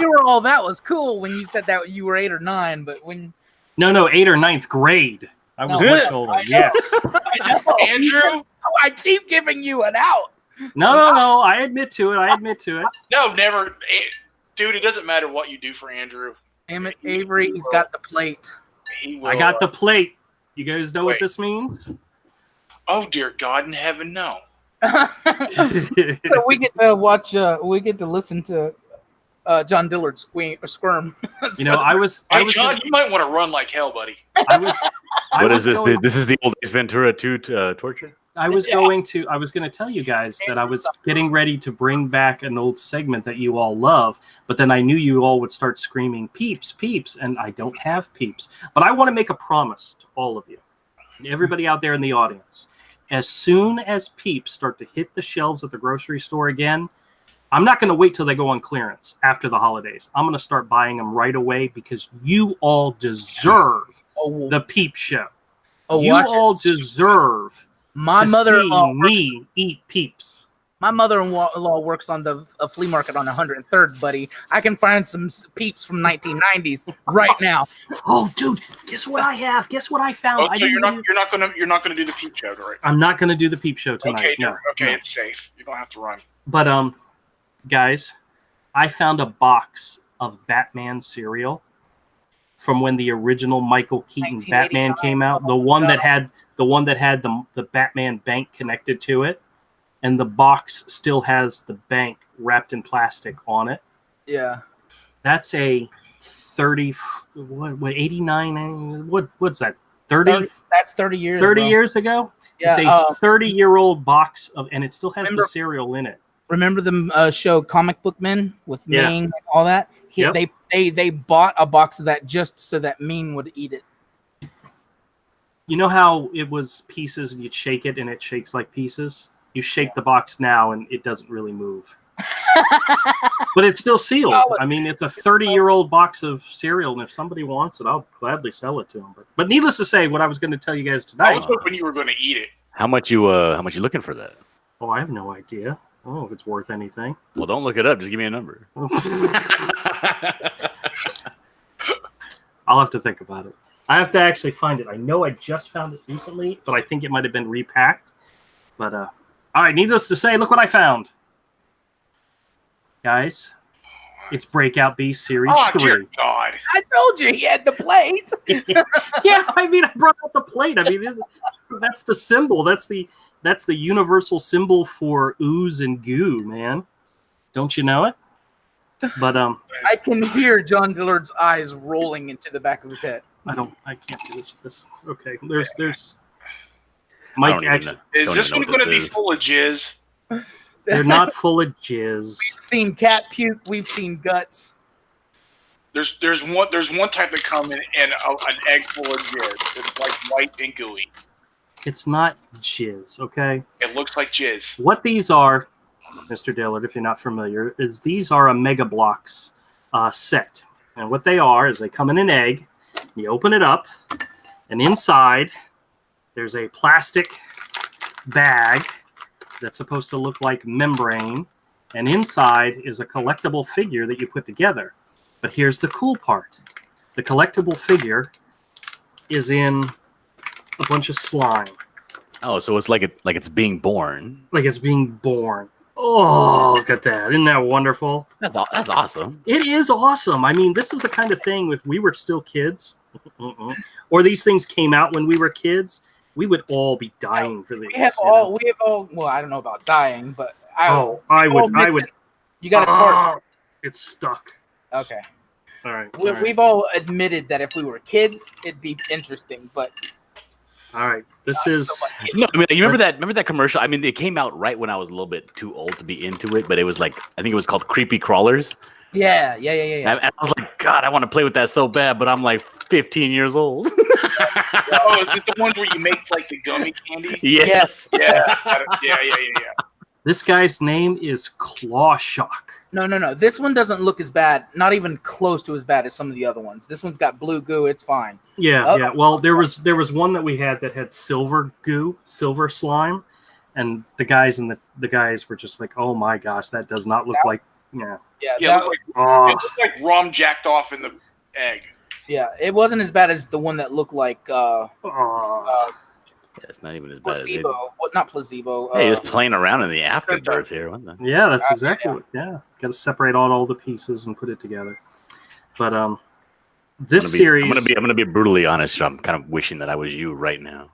were all that was cool when you said that you were 8 or 9, but when no 8th or 9th grade, I was much older. Yes, Andrew, I keep giving you an out. No, I admit to it. No, never, dude. It doesn't matter what you do for Andrew. Damn it, Avery, he's got the plate. I got the plate. You guys know what this means? Oh dear God in heaven, no. So we get to watch. We get to listen to John Dillard squirm. You know, I was. John, you might want to run like hell, buddy. What is this? This is the old Ace Ventura 2 torture. I was going to tell you guys that I was getting ready to bring back an old segment that you all love, but then I knew you all would start screaming peeps, peeps, and I don't have peeps. But I want to make a promise to all of you, everybody out there in the audience. As soon as peeps start to hit the shelves at the grocery store again, I'm not going to wait till they go on clearance after the holidays. I'm going to start buying them right away because you all deserve the peep show. You all deserve my mother-in-law me eat peeps. My mother-in-law works on the flea market on 103rd, buddy. I can find some peeps from 1990s right now. Oh, dude, guess what I have? Guess what I found? Oh, so you're not gonna do the peep show, right? I'm not gonna do the peep show tonight. Okay, no. It's safe. You don't have to run. But guys, I found a box of Batman cereal from when the original Michael Keaton Batman came out. The one that had the Batman bank connected to it, and the box still has the bank wrapped in plastic on it. Yeah, that's a 30. What 89? What's that? 30. That's 30 years. 30 years ago. Yeah, it's a 30-year-old box of, and it still has the cereal in it. Remember the show Comic Book Men with Ming and all that? They bought a box of that just so that Ming would eat it. You know how it was pieces and you'd shake it and it shakes like pieces? You shake the box now and it doesn't really move. But it's still sealed. I mean, it's a 30-year-old box of cereal, and if somebody wants it, I'll gladly sell it to them. But needless to say, what I was going to tell you guys tonight. I was hoping you were going to eat it. How much you looking for that? Oh, I have no idea. I don't know if it's worth anything. Well, don't look it up. Just give me a number. I'll have to think about it. I have to actually find it. I know I just found it recently, but I think it might have been repacked. But all right, needless to say, look what I found. Guys, it's Breakout Beast Series 3. Dear God. I told you he had the plate. Yeah, I mean, I brought out the plate. I mean, that's the symbol. That's the That's the universal symbol for ooze and goo, man. Don't you know it? But I can hear John Dillard's eyes rolling into the back of his head. I can't do this with this. Okay, there's Mike actually. Is this one going to be full of jizz? They're not full of jizz. We've seen cat puke. We've seen guts. There's one type that come in an egg full of jizz. It's like white and gooey. It's not jizz, okay? It looks like jizz. What these are, Mr. Dillard, if you're not familiar, is these are a Mega Bloks set. And what they are is they come in an egg. You open it up, and inside there's a plastic bag that's supposed to look like membrane. And inside is a collectible figure that you put together. But here's the cool part. The collectible figure is in a bunch of slime. Oh, so it's like it's being born. Like it's being born. Oh, look at that. Isn't that wonderful? That's awesome. It is awesome. I mean, this is the kind of thing, if we were still kids, or these things came out when we were kids, we would all be dying for these. We have all, well, I don't know about dying, but I would. You got a card. It's stuck. Okay. All right. We've all admitted that if we were kids, it'd be interesting, but. All right. This is no. I mean, you remember that commercial? I mean, it came out right when I was a little bit too old to be into it, but it was like I think it was called Creepy Crawlers. Yeah. And I was like, God, I want to play with that so bad, but I'm like 15 years old. Oh, is it the ones where you make like the gummy candy? Yes. Yeah. This guy's name is Claw Shock. No. This one doesn't look as bad, not even close to as bad as some of the other ones. This one's got blue goo. It's fine. Yeah. Well, there was one that we had that had silver goo, silver slime, and the guys were just like, oh my gosh, that does not look like. Yeah. It looked like Rom jacked off in the egg. Yeah, it wasn't as bad as the one that looked like. It's not even as bad placebo. as Not placebo. Hey, just playing around in the afterbirth here. What the? Yeah, that's exactly what. Yeah, got to separate out all the pieces and put it together. But this series, I'm gonna be brutally honest. I'm kind of wishing that I was you right now.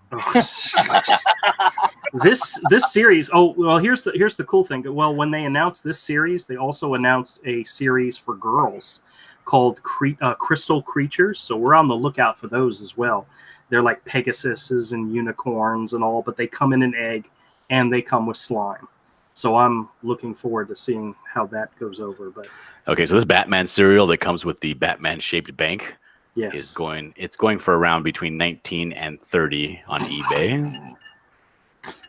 This series. Oh well, here's the cool thing. Well, when they announced this series, they also announced a series for girls called Crystal Creatures. So we're on the lookout for those as well. They're like Pegasuses and unicorns and all, but they come in an egg and they come with slime. So I'm looking forward to seeing how that goes over. But okay, so this Batman cereal that comes with the Batman shaped bank is going for around between 19 and 30 on eBay.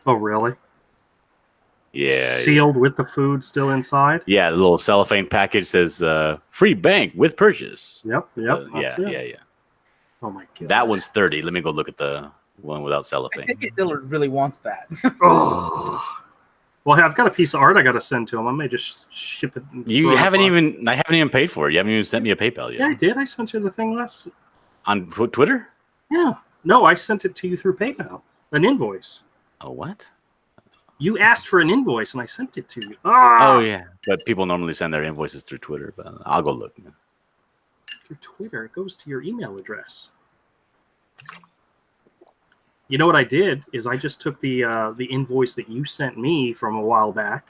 Oh, really? Yeah. Sealed with the food still inside? Yeah, the little cellophane package says free bank with purchase. Yep. Yeah. Oh my god. That one's 30. Let me go look at the one without cellophane. I think Dillard really wants that. Oh. Well, I've got a piece of art I got to send to him. I may just ship it. I haven't even paid for it. You haven't even sent me a PayPal yet. Yeah, I did. I sent you the thing on Twitter? Yeah. No, I sent it to you through PayPal. An invoice. Oh, what? You asked for an invoice and I sent it to you. Oh, yeah. But people normally send their invoices through Twitter, but I'll go look. Through Twitter, it goes to your email address. You know what I did is I just took the invoice that you sent me from a while back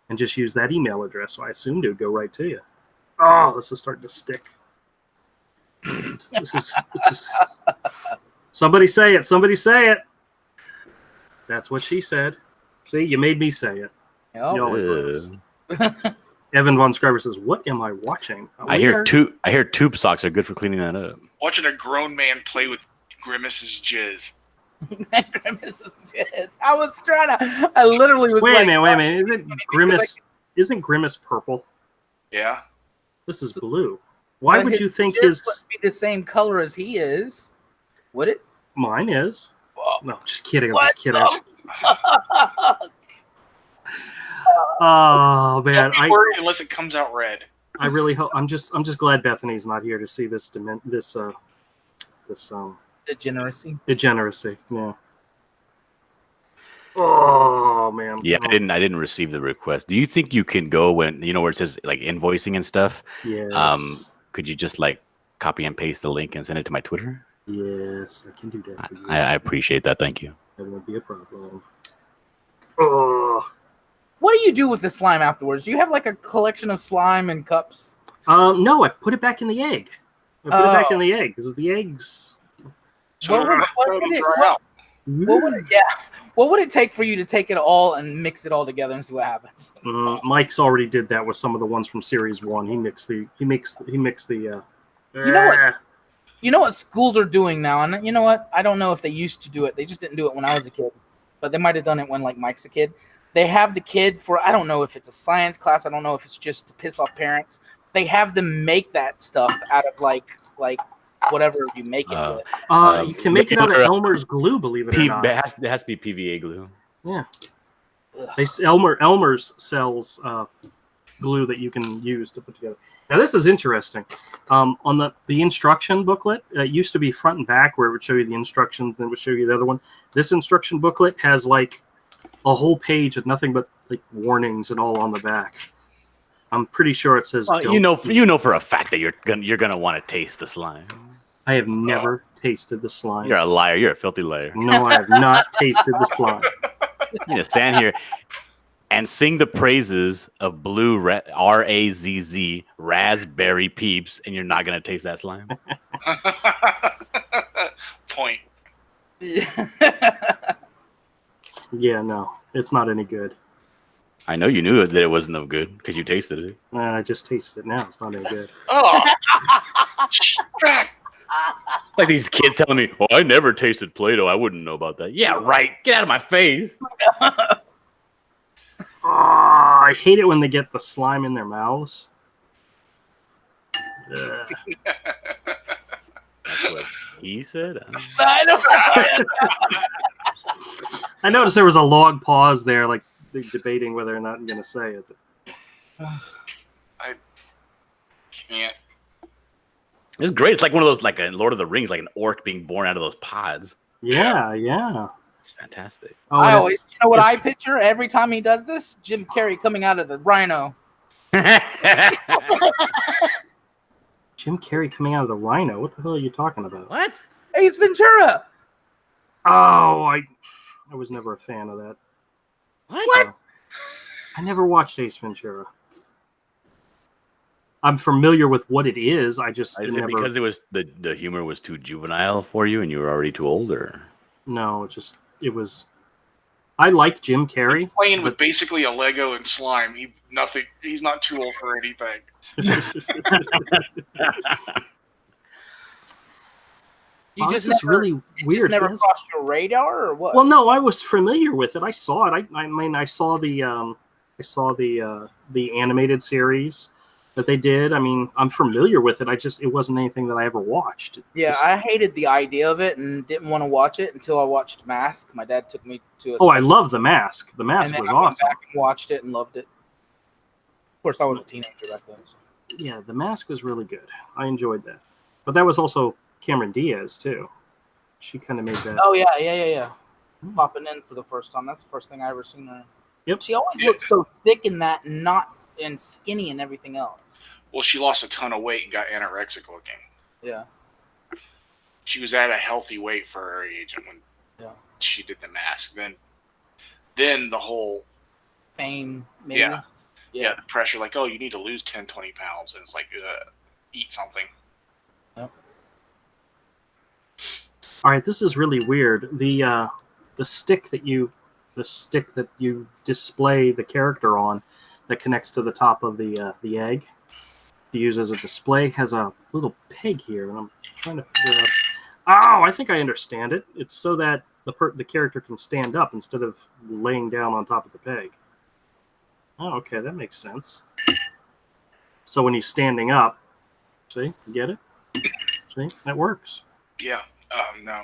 and just used that email address. So I assumed it would go right to you. Oh, this is starting to stick. This is somebody say it. Somebody say it. That's what she said. See, you made me say it. Evan Von Scriber says, "What am I watching?" I hear tube socks are good for cleaning that up. Watching a grown man play with Grimace's jizz. Grimace's jizz. I literally was wait a minute. Isn't Grimace purple? Yeah. This is blue. Why would you think his must be the same color as he is? Would it? Mine is. Whoa. No, just kidding. I'm just kidding. Oh man, Don't be worried unless it comes out red. I really hope. I'm just glad Bethany's not here to see this degeneracy. Yeah. Oh man. Yeah, I didn't receive the request. Do you think you can go where it says like invoicing and stuff? Yes. Could you just like copy and paste the link and send it to my Twitter? Yes, I can do that for you. I appreciate that. Thank you. That won't be a problem. Oh. What do you do with the slime afterwards? Do you have like a collection of slime and cups? No, I put it back in the egg. I put it back in the egg because the eggs. What would it take for you to take it all and mix it all together and see what happens? Mike's already did that with some of the ones from Series 1. He mixed the. You know what schools are doing now, and you know what? I don't know if they used to do it. They just didn't do it when I was a kid, but they might have done it when like Mike's a kid. They have the kid for, I don't know if it's a science class. I don't know if it's just to piss off parents. They have them make that stuff out of like whatever you make it with. You can make it out of Elmer's glue, believe it or not. It has to be PVA glue. Yeah. Elmer's sells glue that you can use to put together. Now this is interesting. On the instruction booklet, it used to be front and back where it would show you the instructions, then it would show you the other one. This instruction booklet has like a whole page of nothing but like warnings and all on the back. I'm pretty sure it says. You know for a fact that you're gonna want to taste the slime. I have never tasted the slime. You're a liar. You're a filthy liar. No, I have not tasted the slime. You know, stand here and sing the praises of blue RAZZ raspberry peeps, and you're not gonna taste that slime. Point. Yeah, no, it's not any good. I know you knew that it wasn't no good because you tasted it. I just tasted it now. It's not any good. Oh. Like these kids telling me, "Oh, I never tasted Play-Doh. I wouldn't know about that." Yeah, right. Get out of my face. Oh, I hate it when they get the slime in their mouths. That's what he said. I noticed there was a long pause there, like debating whether or not I'm going to say it. I can't. It's great. It's like one of those, like a Lord of the Rings, like an orc being born out of those pods. Yeah. It's fantastic. Oh, you know what I picture every time he does this? Jim Carrey coming out of the rhino. Jim Carrey coming out of the rhino? What the hell are you talking about? What? Ace Ventura. Oh, I was never a fan of that. What? I never watched Ace Ventura. I'm familiar with what it is. I just Is never... it because it was the humor was too juvenile for you and you were already too old, or? No, it was. I like Jim Carrey. He's playing with basically a Lego and slime. He's not too old for anything. This is really weird. Just never crossed your radar, or what? Well, no, I was familiar with it. I saw it. I mean, I saw the animated series that they did. I mean, I'm familiar with it. It wasn't anything that I ever watched. I hated the idea of it and didn't want to watch it until I watched Mask. My dad took me to a I love The Mask. The Mask was awesome. Went back and watched it and loved it. Of course, I was a teenager back then. So. Yeah, The Mask was really good. I enjoyed that. But that was also Cameron Diaz, too. She kind of made that. Oh, yeah. Popping in for the first time. That's the first thing I ever seen her. Yep. She always looked so thick in that and skinny and everything else. Well, she lost a ton of weight and got anorexic looking. Yeah. She was at a healthy weight for her age when she did The Mask. Then the whole fame, maybe. Yeah, the pressure, like, oh, you need to lose 10, 20 pounds. And it's like, eat something. Yep. All right, this is really weird. The stick that you display the character on, that connects to the top of the egg to use as a display, has a little peg here, and I'm trying to figure out. Oh, I think I understand it. It's so that the character can stand up instead of laying down on top of the peg. Oh, okay, that makes sense. So when he's standing up, see, get it? See, that works. Yeah. No.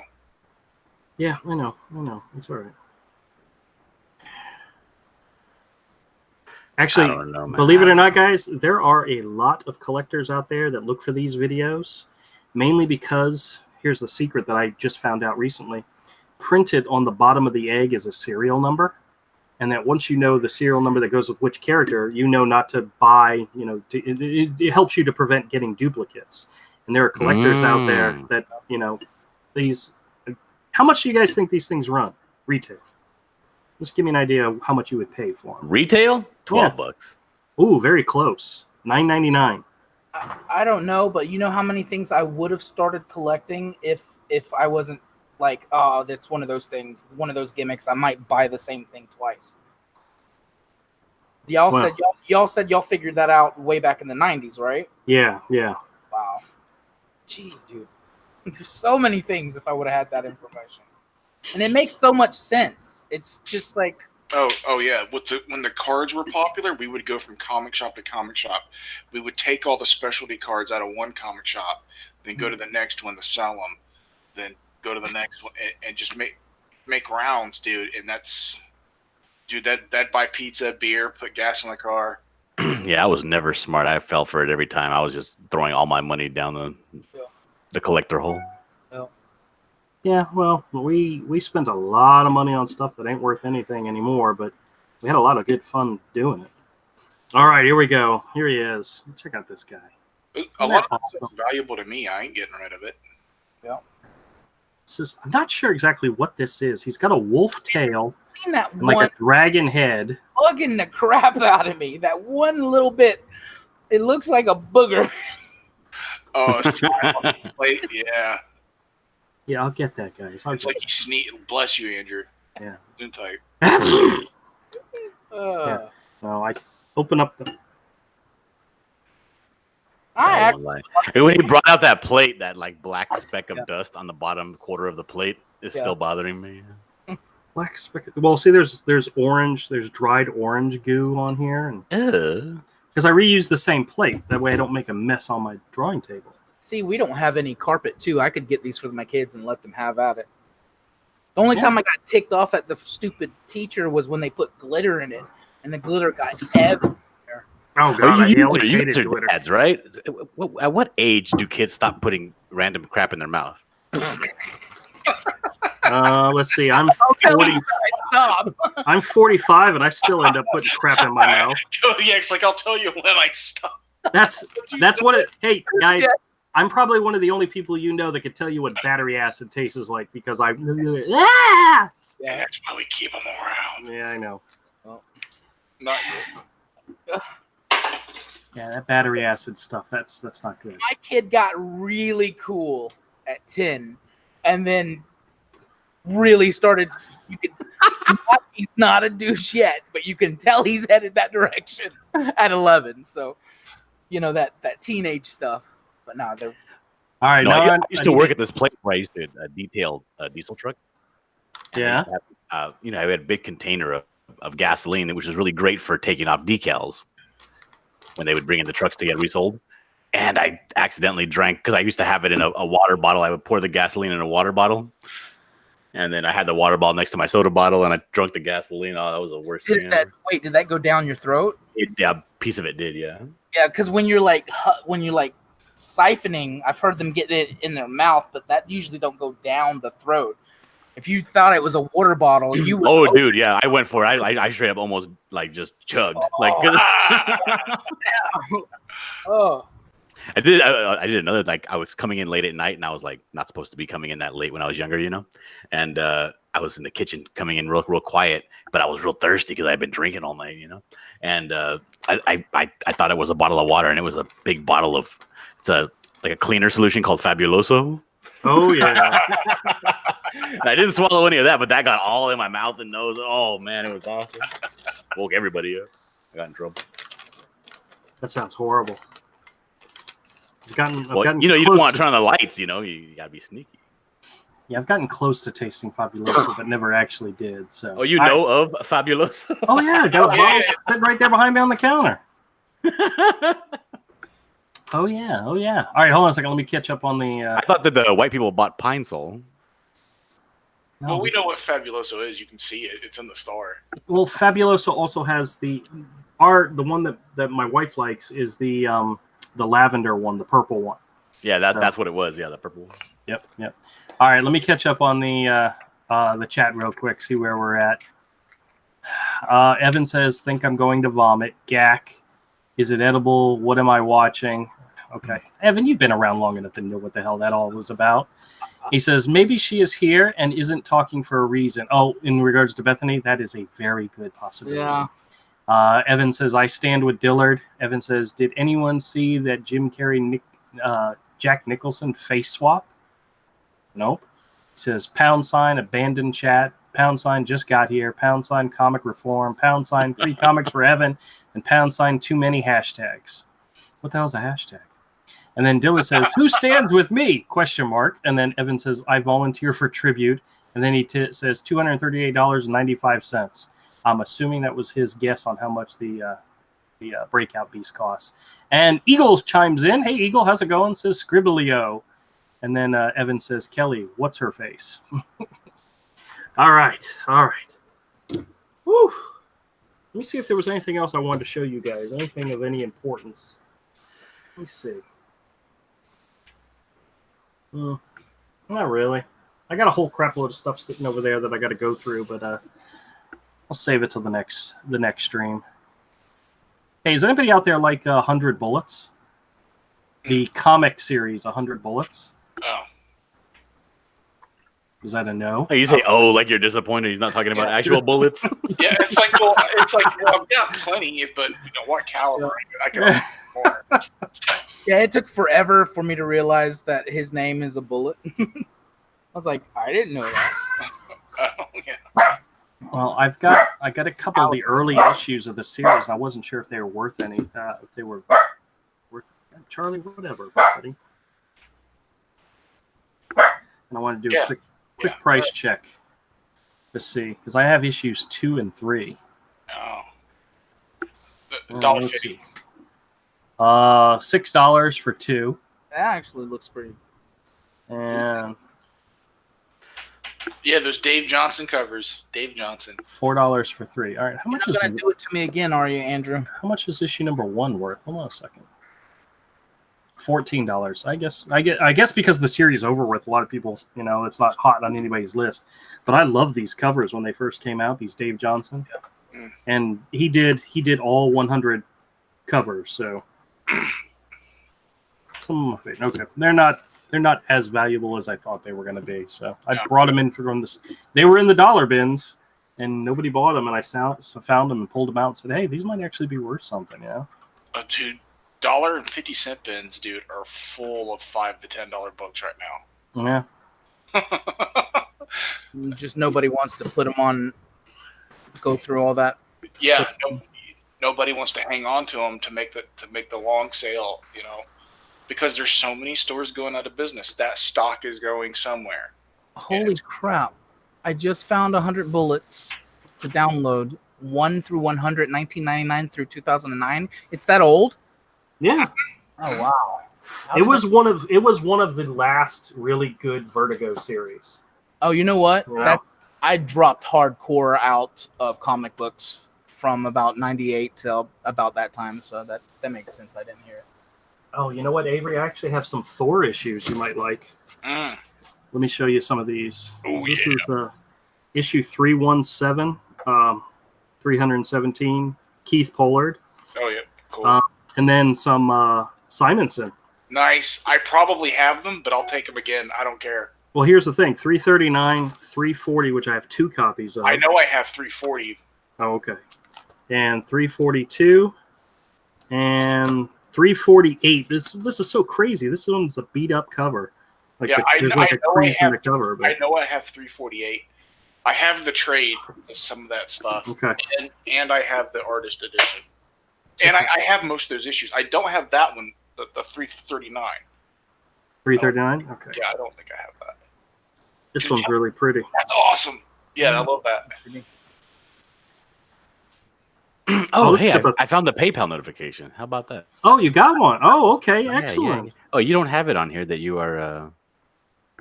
Yeah, I know. It's all right. Actually, believe it or not, guys, there are a lot of collectors out there that look for these videos, mainly because, here's the secret that I just found out recently, printed on the bottom of the egg is a serial number, and that once you know the serial number that goes with which character, you know not to buy, it helps you to prevent getting duplicates. And there are collectors out there that, these, how much do you guys think these things run retail? Just give me an idea of how much you would pay for them. Retail, $12. Ooh, very close. $9.99. I don't know, but you know how many things I would have started collecting if I wasn't like, oh, that's one of those things, one of those gimmicks. I might buy the same thing twice. Y'all said y'all figured that out way back in the 90s, right? Yeah. Wow. Jeez, dude. There's so many things if I would have had that information. And it makes so much sense. It's just like... Oh yeah. When the cards were popular, we would go from comic shop to comic shop. We would take all the specialty cards out of one comic shop, then go to the next one to sell them, then go to the next one, and just make rounds, dude. And that's... Dude, that buy pizza, beer, put gas in the car. Yeah, I was never smart. I fell for it every time. I was just throwing all my money down the collector hole. Yeah, well, we spent a lot of money on stuff that ain't worth anything anymore, but we had a lot of good fun doing it. All right, here we go. Here he is. Check out this guy. A lot of stuff is valuable to me. I ain't getting rid of it. Yeah. I'm not sure exactly what this is. He's got a wolf tail. That and like a dragon head. Bugging the crap out of me. That one little bit, it looks like a booger. Oh, plate, yeah. Yeah, I'll get that, guys. It's like you sneeze. Bless you, Andrew. Yeah. In type. Yeah. No, I open up the. When he brought out that plate, that like black speck of dust on the bottom quarter of the plate is still bothering me. Black speck. Well, see, there's orange. There's dried orange goo on here, and because I reuse the same plate, that way I don't make a mess on my drawing table. See, we don't have any carpet too. I could get these for my kids and let them have at it. The only time I got ticked off at the stupid teacher was when they put glitter in it, and the glitter got everywhere. Oh god, you always hated glitter. Dads, right? At what age do kids stop putting random crap in their mouth? Let's see. I'm 40. I'm 45, and I still end up putting crap in my mouth. Yeah, it's like I'll tell you when I stop. That's what it. Hey guys, I'm probably one of the only people you know that could tell you what battery acid tastes like because I. Yeah, that's why we keep them around. Yeah, I know. Well, not good. Yeah, that battery acid stuff. That's not good. My kid got really cool at 10, and then really started. He's not a douche yet, but you can tell he's headed that direction at 11. So, you know that teenage stuff. But no, they're all right. No, I used to work at this place where I used to detail diesel trucks. Yeah. I had a big container of gasoline, which was really great for taking off decals when they would bring in the trucks to get resold. And I accidentally drank, because I used to have it in a water bottle. I would pour the gasoline in a water bottle. And then I had the water bottle next to my soda bottle, and I drank the gasoline. Oh, that was the worst thing ever. Wait, did that go down your throat? Yeah, a piece of it did, yeah. Yeah, because when you're like siphoning, I've heard them get it in their mouth, but that usually don't go down the throat. If you thought it was a water bottle, you would. Oh, dude, yeah, I went for it. I straight up almost like just chugged. Oh. I did another, like, I was coming in late at night, and I was like not supposed to be coming in that late when I was younger, and I was in the kitchen coming in real quiet, but I was real thirsty because I'd been drinking all night, and I thought it was a bottle of water, and it was a big bottle of like a cleaner solution called Fabuloso. Oh yeah. And I didn't swallow any of that, but that got all in my mouth and nose. Oh man, it was awesome. Woke everybody up. I got in trouble. That sounds horrible. I've gotten you don't want to turn on the lights. You gotta be sneaky. Yeah, I've gotten close to tasting Fabuloso, but never actually did. So. Oh, you know of Fabuloso? Oh yeah, I got a bottle sitting right there behind me on the counter. Oh yeah. All right, hold on a second. Let me catch up on the. I thought that the white people bought Pine Sol. No. Well, we know what Fabuloso is. You can see it. It's in the store. Well, Fabuloso also has the one that my wife likes is the lavender one, the purple one. Yeah, that's what it was. Yeah, the purple one. Yep. All right, let me catch up on the chat real quick. See where we're at. Evan says, "Think I'm going to vomit." Gack, is it edible? What am I watching? Okay. Evan, you've been around long enough to know what the hell that all was about. He says, maybe she is here and isn't talking for a reason. Oh, in regards to Bethany, that is a very good possibility. Yeah. Evan says, I stand with Dillard. Evan says, did anyone see that Jim Carrey, Jack Nicholson face swap? Nope. He says, # abandoned chat, # just got here, # comic reform, # free comics for Evan, and # too many hashtags. What the hell is a hashtag? And then Dillard says, who stands with me? ? And then Evan says, I volunteer for tribute. And then he says $238.95. I'm assuming that was his guess on how much the Breakout Beast costs. And Eagle chimes in. Hey, Eagle, how's it going? Says Scribblio. And then Evan says, Kelly, what's her face? All right. Woo. Let me see if there was anything else I wanted to show you guys. Anything of any importance. Let me see. Not really. I got a whole crap load of stuff sitting over there that I got to go through, but I'll save it till the next stream. Hey, is anybody out there like 100 Bullets? The comic series, 100 Bullets? Oh. Is that a no? Oh, you say, like you're disappointed he's not talking about actual bullets? Yeah, it's like, well, I've got plenty, but what caliber? I can offer more. Yeah, it took forever for me to realize that his name is a bullet. I was like, I didn't know that. Oh, yeah. Well, I got a couple of the early issues of the series, and I wasn't sure if they were worth any. If they were worth Charlie, whatever, buddy. And I want to do a quick price check to see, because I have issues 2 and 3. Oh. Let's see. $6 for 2. That actually looks pretty. And yeah, those Dave Johnson covers. Dave Johnson. $4 for 3. All right, how much You're not gonna do it to me again, are you, Andrew? How much is issue number 1 worth? Hold on a second. $14. I guess because the series is over with, a lot of people, it's not hot on anybody's list. But I love these covers when they first came out. These Dave Johnson, and he did all 100 covers. So some of it, okay, they're not as valuable as I thought they were going to be. So I brought them in from this. They were in the dollar bins, and nobody bought them. And I found them and pulled them out and said, "Hey, these might actually be worth something." Dude, $1.50 bins, dude, are full of $5 to $10 books right now. Yeah. Just nobody wants to put them on. Go through all that. Yeah. Nobody wants to hang on to them to make the long sale. Because there's so many stores going out of business. That stock is going somewhere. Holy crap. I just found 100 bullets to download. 1 through 100, 1999 through 2009. It's that old? Yeah. Oh, wow. It was one of the last really good Vertigo series. Oh, you know what? Yeah. I dropped hardcore out of comic books from about 98 till about that time, so that makes sense. I didn't hear it. Oh, you know what, Avery? I actually have some Thor issues you might like. Let me show you some of these. Oh, this is issue 317, 317, Keith Pollard. Oh, yeah. Cool. And then some Simonson. Nice. I probably have them, but I'll take them again. I don't care. Well, here's the thing. 339, 340, which I have 2 copies of. I know I have 340. Oh, okay. And 342 and 348. This is so crazy. This one's a beat up cover. I know I have cover. But... I know I have 348. I have the trade of some of that stuff. Okay. And I have the artist edition. And I have most of those issues. I don't have that one, the 339. 339? Okay. Yeah, I don't think I have that. This one's really pretty. That's awesome. Yeah, I love that. Hey, I found the PayPal notification. How about that? Oh, you got one. Oh, okay. Excellent. Yeah. Oh, you don't have it on here that you are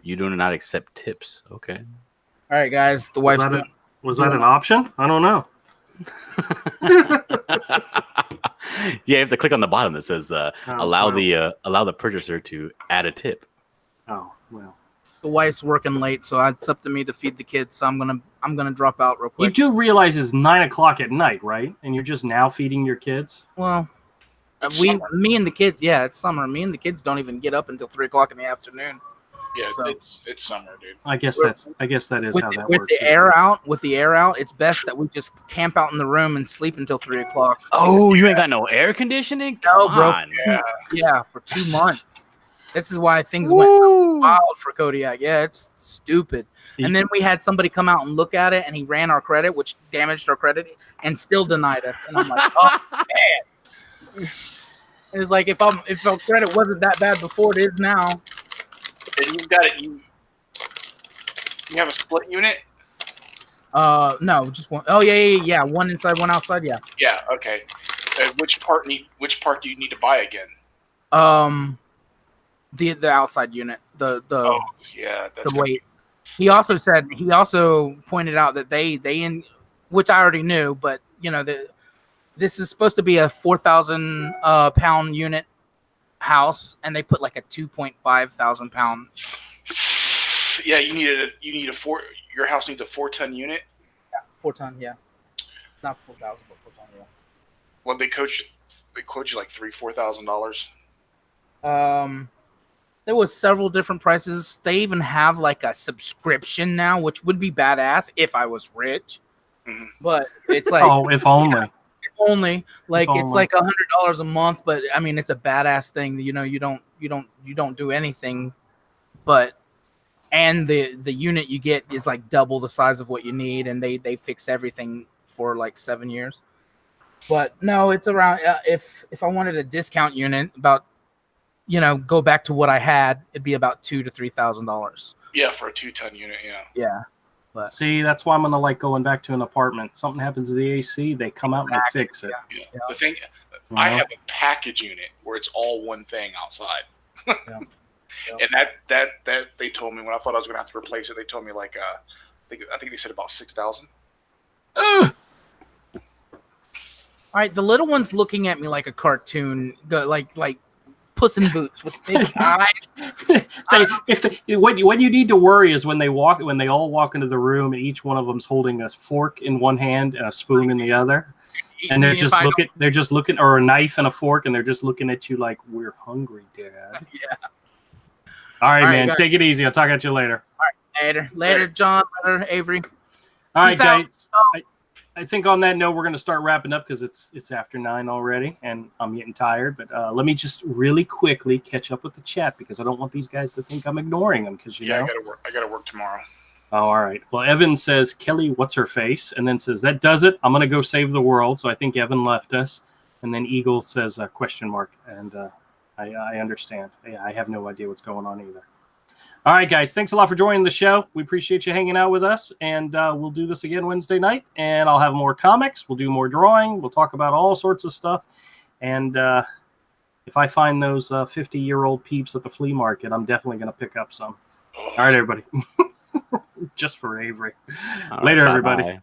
you do not accept tips. Okay. All right, guys. The wife's was that an option? I don't know. You have to click on the bottom that says allow the purchaser to add a tip. Oh, well. The wife's working late, so it's up to me to feed the kids. So I'm gonna drop out real quick. You do realize it's 9 o'clock at night, right? And you're just now feeding your kids. Well, Me and the kids, it's summer. Me and the kids don't even get up until 3 o'clock in the afternoon. Yeah, so, it's summer, dude. I guess that is how that works. With the air out, it's best that we just camp out in the room and sleep until 3 o'clock. Oh, you ain't got no air conditioning? Come on. Yeah, for 2 months. This is why things went so wild for Kodiak. Yeah, it's stupid. And then we had somebody come out and look at it, and he ran our credit, which damaged our credit, and still denied us. And I'm like, oh man. It's like if our credit wasn't that bad before, it is now. And you've got it. You have a split unit? No, just one. Oh yeah. One inside, one outside. Yeah. Yeah. Okay. Which part do you need to buy again? The outside unit. The weight. He also pointed out that they which I already knew, but this is supposed to be a 4,000 pound unit house, and they put like a 2.5 thousand pound. Yeah, your house needs a 4-ton unit. Yeah, 4-ton. Yeah, not 4,000, but 4-ton. Yeah. Well, they quote you like $4,000. There was several different prices. They even have like a subscription now, which would be badass if I was rich. Mm-hmm. But it's like, if only. Yeah, if only. Like it's like $100 a month, but I mean it's a badass thing. You don't do anything, and the unit you get is like double the size of what you need, and they fix everything for like 7 years. But no, it's around if I wanted a discount unit, about go back to what I had, it'd be about $2,000 to $3,000. Yeah, for a 2-ton unit. Yeah. Yeah. But see, that's why I'm gonna like going back to an apartment. Something happens to the AC, they come out and they fix it. Yeah. The thing, I have a package unit where it's all one thing outside. And that they told me when I thought I was gonna have to replace it, they told me like I think they said about $6,000. All right, the little one's looking at me like a cartoon, like Puss in Boots with big eyes. What you need to worry is when they all walk into the room and each one of them's holding a fork in one hand and a spoon in the other, and they're just looking, or a knife and a fork, and they're just looking at you like, we're hungry, Dad. Yeah. All right, man. Take it easy. I'll talk at you later. All right, later, John. Later, Avery. All right, guys. I think on that note, we're going to start wrapping up because it's after 9 already, and I'm getting tired. But let me just really quickly catch up with the chat because I don't want these guys to think I'm ignoring them. Because I got to work tomorrow. Oh, all right. Well, Evan says, Kelly, what's her face? And then says, that does it. I'm going to go save the world. So I think Evan left us. And then Eagle says, question mark. And I understand. I have no idea what's going on either. All right, guys. Thanks a lot for joining the show. We appreciate you hanging out with us. And we'll do this again Wednesday night. And I'll have more comics. We'll do more drawing. We'll talk about all sorts of stuff. And if I find those 50-year-old peeps at the flea market, I'm definitely going to pick up some. All right, everybody. Just for Avery. Later, everybody.